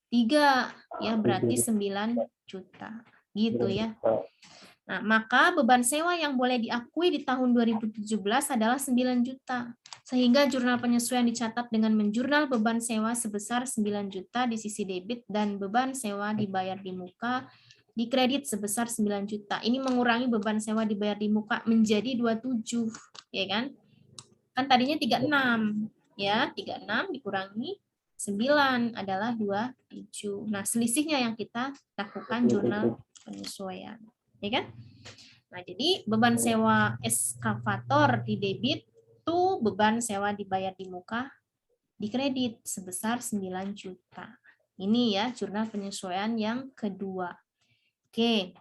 3 ya berarti 9 juta. Gitu ya. Nah, maka beban sewa yang boleh diakui di tahun 2017 adalah 9 juta. Sehingga jurnal penyesuaian dicatat dengan menjurnal beban sewa sebesar 9 juta di sisi debit dan beban sewa dibayar di muka di kredit sebesar 9 juta. Ini mengurangi beban sewa dibayar di muka menjadi 27, ya kan? Kan tadinya 36, ya, 36 dikurangi 9 adalah 27. Nah, selisihnya yang kita lakukan jurnal penyesuaian. Ya kan? Nah, jadi beban sewa eskavator di debit itu beban sewa dibayar di muka di kredit sebesar 9 juta. Ini ya jurnal penyesuaian yang kedua. Oke.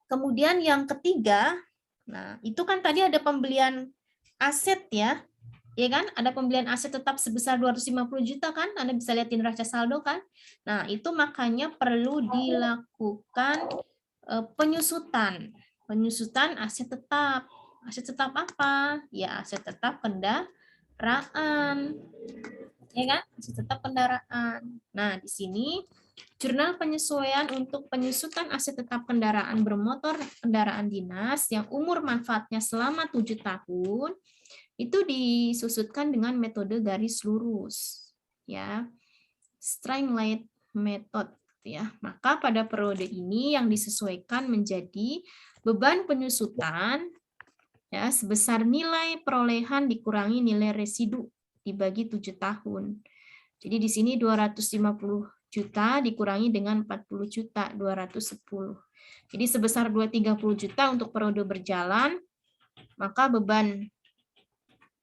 Kemudian yang ketiga, nah itu kan tadi ada pembelian aset ya. Ya kan? Ada pembelian aset tetap sebesar 250 juta kan? Anda bisa lihat di neraca saldo kan? Nah, itu makanya perlu dilakukan penyusutan aset tetap. Aset tetap apa? Ya, aset tetap kendaraan. Ya kan? Aset tetap kendaraan. Nah, di sini Jurnal penyesuaian untuk penyusutan aset tetap kendaraan bermotor, kendaraan dinas yang umur manfaatnya selama 7 tahun, itu disusutkan dengan metode garis lurus, ya, straight line method, ya. Maka pada periode ini yang disesuaikan menjadi beban penyusutan, ya, sebesar nilai perolehan dikurangi nilai residu dibagi 7 tahun. Jadi di sini 250 juta dikurangi dengan 40 juta, 210. Jadi sebesar 230 juta untuk periode berjalan, maka beban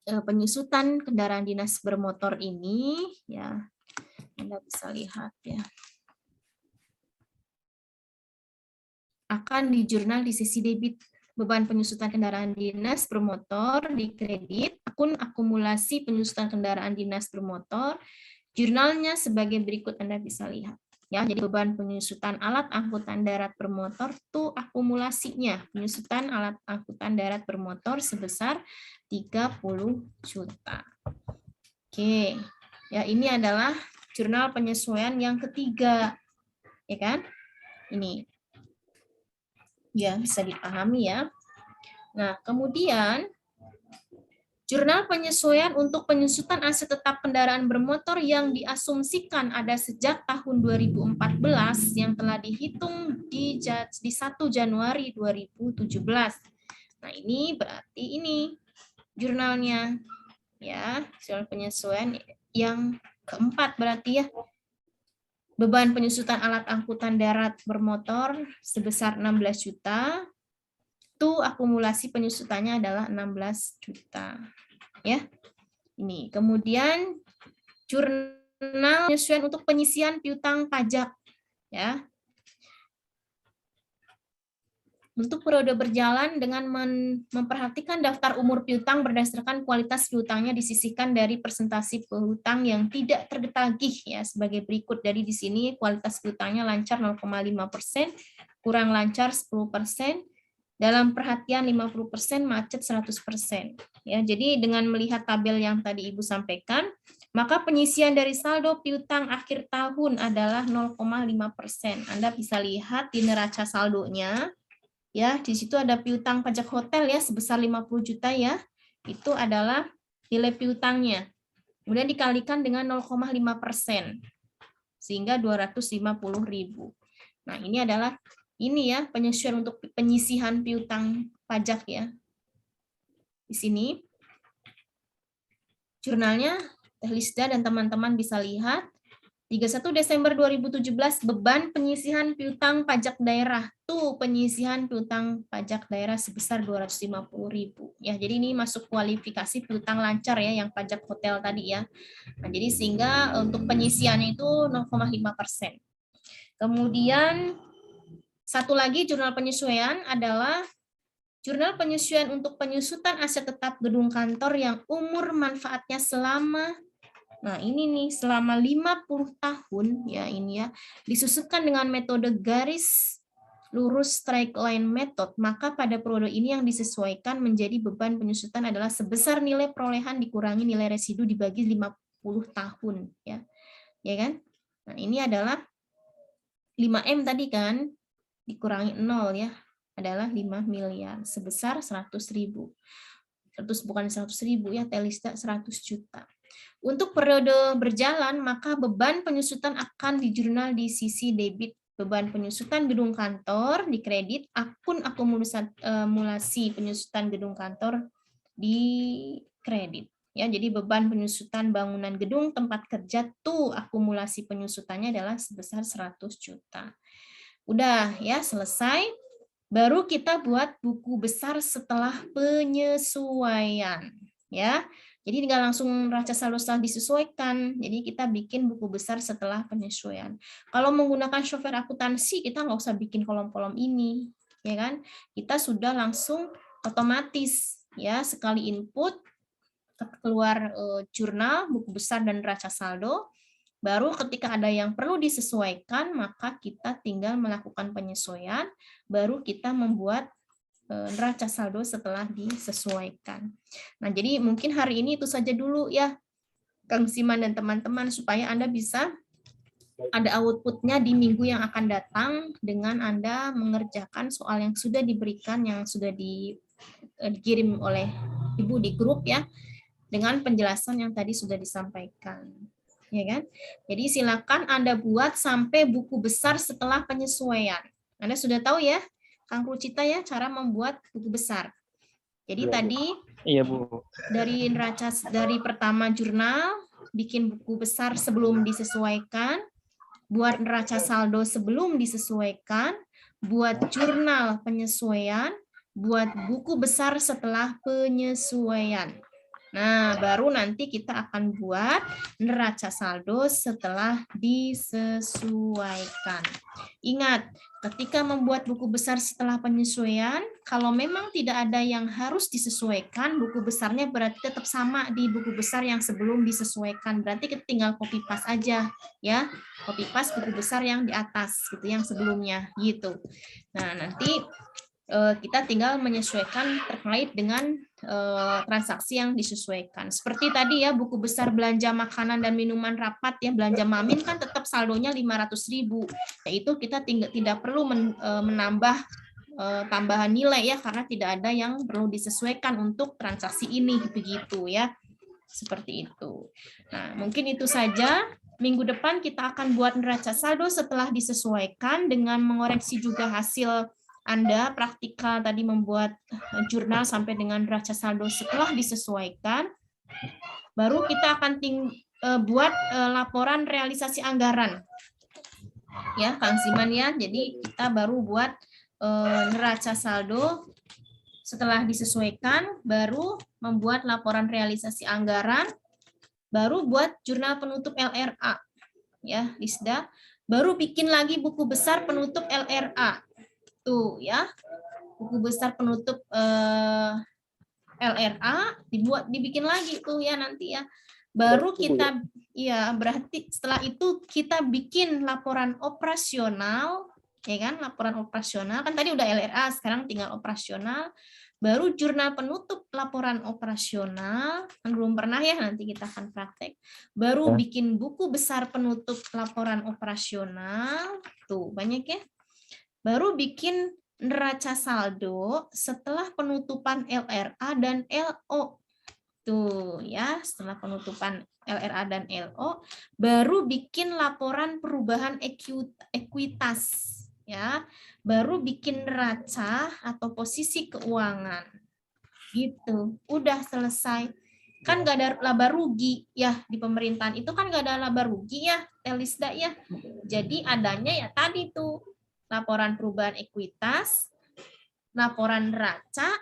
penyusutan kendaraan dinas bermotor ini, ya, Anda bisa lihat, ya, akan di jurnal di sisi debit. Beban penyusutan kendaraan dinas bermotor di kredit, akun akumulasi penyusutan kendaraan dinas bermotor, jurnalnya sebagai berikut, Anda bisa lihat. Ya, jadi beban penyusutan alat angkutan darat bermotor itu akumulasinya, penyusutan alat angkutan darat bermotor sebesar 30 juta. Oke, ya ini adalah jurnal penyesuaian yang ketiga, ya kan? Ini. Ya, bisa dipahami ya. Nah, kemudian jurnal penyesuaian untuk penyusutan aset tetap kendaraan bermotor yang diasumsikan ada sejak tahun 2014 yang telah dihitung di 1 Januari 2017. Nah, ini berarti ini jurnalnya, ya, jurnal penyesuaian yang keempat berarti ya. Beban penyusutan alat angkutan darat bermotor sebesar 16 juta. Itu akumulasi penyusutannya adalah 16 juta. Ya. Ini. Kemudian jurnal penyesuaian untuk penyisian piutang pajak, ya. Untuk periode berjalan dengan memperhatikan daftar umur piutang berdasarkan kualitas piutangnya disisihkan dari persentase piutang yang tidak tertagih, ya, sebagai berikut. Dari di sini kualitas piutangnya lancar 0,5%, kurang lancar 10%, dalam perhatian 50%, macet 100%. Ya, jadi dengan melihat tabel yang tadi Ibu sampaikan, maka penyisian dari saldo piutang akhir tahun adalah 0,5%. Anda bisa lihat di neraca saldonya. Ya, di situ ada piutang pajak hotel ya sebesar 50 juta ya. Itu adalah nilai piutangnya. Kemudian dikalikan dengan 0,5%. Sehingga 250.000. Nah, ini adalah ya penyesuaian untuk penyisihan piutang pajak ya. Di sini jurnalnya Teh Lisda dan teman-teman bisa lihat. 31 Desember 2017 beban penyisihan piutang pajak daerah. Tuh penyisihan piutang pajak daerah sebesar 250.000. Ya, jadi ini masuk kualifikasi piutang lancar ya yang pajak hotel tadi ya. Nah, jadi sehingga untuk penyisiannya itu 0,5%. Kemudian satu lagi jurnal penyesuaian adalah jurnal penyesuaian untuk penyusutan aset tetap gedung kantor yang umur manfaatnya selama, nah ini nih, selama 50 tahun, ya ini ya, disusutkan dengan metode garis lurus straight line method, maka pada periode ini yang disesuaikan menjadi beban penyusutan adalah sebesar nilai perolehan dikurangi nilai residu dibagi 50 tahun, ya. Ya kan? Nah, ini adalah 5M tadi kan, dikurangi 0 ya, adalah 5 miliar sebesar 100.000. Bukan 100.000 ya, Telista 100 juta. Untuk periode berjalan, maka beban penyusutan akan di jurnal di sisi debit. Beban penyusutan gedung kantor di kredit, akun akumulasi penyusutan gedung kantor di kredit. Ya, jadi beban penyusutan bangunan gedung tempat kerja tuh akumulasi penyusutannya adalah sebesar 100 juta. Udah ya, selesai. Baru kita buat buku besar setelah penyesuaian. Ya. Jadi nggak langsung neraca saldo setelah disesuaikan. Jadi kita bikin buku besar setelah penyesuaian. Kalau menggunakan software akuntansi, kita nggak usah bikin kolom-kolom ini, ya kan? Kita sudah langsung otomatis ya, sekali input keluar jurnal, buku besar dan neraca saldo. Baru ketika ada yang perlu disesuaikan, maka kita tinggal melakukan penyesuaian, baru kita membuat neraca saldo setelah disesuaikan. Nah, jadi mungkin hari ini itu saja dulu ya, Kang Siman dan teman-teman, supaya Anda bisa ada outputnya di minggu yang akan datang dengan Anda mengerjakan soal yang sudah diberikan, yang sudah dikirim oleh Ibu di grup ya, dengan penjelasan yang tadi sudah disampaikan. Ya kan? Jadi silakan Anda buat sampai buku besar setelah penyesuaian. Anda sudah tahu ya, Kang Rucita ya, cara membuat buku besar. Jadi Iya, Bu. tadi Iya, Bu. dari pertama jurnal, bikin buku besar sebelum disesuaikan, buat neraca saldo sebelum disesuaikan, buat jurnal penyesuaian, buat buku besar setelah penyesuaian. Nah, baru nanti kita akan buat neraca saldo setelah disesuaikan. Ingat, ketika membuat buku besar setelah penyesuaian, kalau memang tidak ada yang harus disesuaikan, buku besarnya berarti tetap sama di buku besar yang sebelum disesuaikan. Berarti kita tinggal copy paste aja, ya. Copy paste buku besar yang di atas, gitu, yang sebelumnya, gitu. Nah, nanti kita tinggal menyesuaikan terkait dengan transaksi yang disesuaikan. Seperti tadi ya, buku besar belanja makanan dan minuman rapat ya, belanja Mamin kan tetap saldonya 500.000. Yaitu kita tidak perlu menambah tambahan nilai ya, karena tidak ada yang perlu disesuaikan untuk transaksi ini, begitu ya. Seperti itu. Nah, mungkin itu saja. Minggu depan kita akan buat neraca saldo setelah disesuaikan dengan mengoreksi juga hasil Anda praktikal tadi membuat jurnal sampai dengan neraca saldo setelah disesuaikan. Baru kita akan buat laporan realisasi anggaran. Ya, Kang Siman ya. Jadi kita baru buat neraca saldo setelah disesuaikan, baru membuat laporan realisasi anggaran, baru buat jurnal penutup LRA. Ya, Lisda. Baru bikin lagi buku besar penutup LRA. Tuh ya, buku besar penutup LRA dibikin lagi tuh ya nanti ya. Baru kita ya berarti setelah itu kita bikin laporan operasional, ya kan? Laporan operasional kan tadi udah LRA, sekarang tinggal operasional. Baru jurnal penutup laporan operasional, kan belum pernah ya, nanti kita akan praktek. Baru bikin buku besar penutup laporan operasional, tuh banyak ya. Baru bikin neraca saldo setelah penutupan LRA dan LO. Tuh ya, setelah penutupan LRA dan LO, baru bikin laporan perubahan ekuitas. Ya, baru bikin neraca atau posisi keuangan. Gitu, udah selesai. Kan nggak ada laba rugi ya di pemerintahan itu, kan nggak ada laba rugi ya, Telisda ya. Jadi adanya ya tadi tuh laporan perubahan ekuitas, laporan neraca,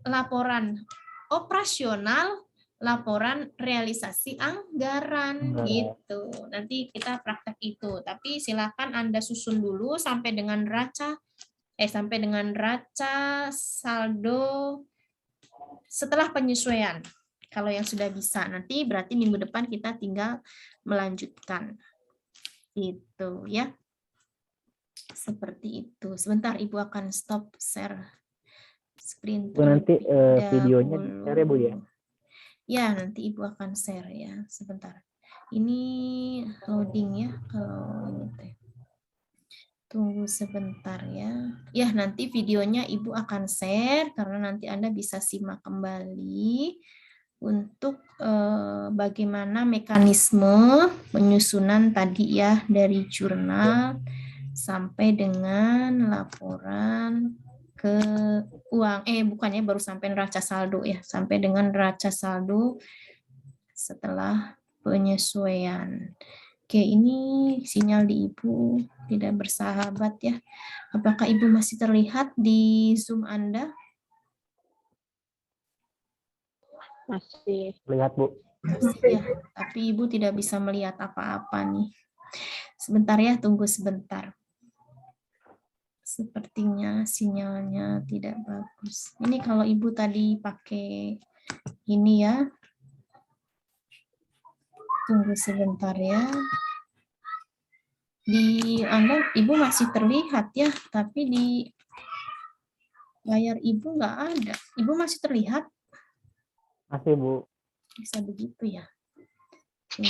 laporan operasional, laporan realisasi anggaran gitu. Nanti kita praktek itu. Tapi silakan Anda susun dulu sampai dengan neraca saldo setelah penyesuaian. Kalau yang sudah bisa, nanti berarti minggu depan kita tinggal melanjutkan. Itu ya. Seperti itu. Sebentar, Ibu akan stop share screen. Bu, nanti videonya di-share ya, Bu ya? Ya, nanti Ibu akan share ya. Sebentar. Ini loading ya. Kalau ini teh. Tunggu sebentar ya. Ya, nanti videonya Ibu akan share karena nanti Anda bisa simak kembali untuk bagaimana mekanisme penyusunan tadi ya dari jurnal sampai dengan laporan bukannya baru sampai neraca saldo ya, sampai dengan neraca saldo setelah penyesuaian. Oke, ini sinyal di Ibu tidak bersahabat ya. Apakah Ibu masih terlihat di Zoom Anda? Masih. Lihat, Bu. Masih ya, tapi Ibu tidak bisa melihat apa-apa nih. Sebentar ya, tunggu sebentar. Sepertinya sinyalnya tidak bagus. Ini kalau Ibu tadi pakai ini ya. Tunggu sebentar ya. Di Anda Ibu masih terlihat ya, tapi di layar Ibu nggak ada. Ibu masih terlihat? Masih, Bu. Bisa begitu ya?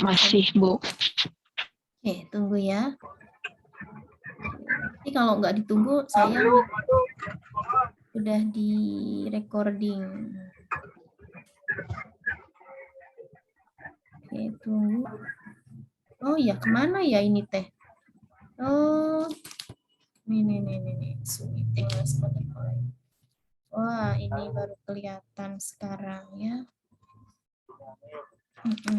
Masih, Bu. Oke, tunggu ya. Nanti kalau nggak ditunggu, saya udah di recording. Oke, tunggu. Oh ya, kemana ya ini teh? Oh, nih. Meeting Spotify. Wah, ini baru kelihatan sekarang ya.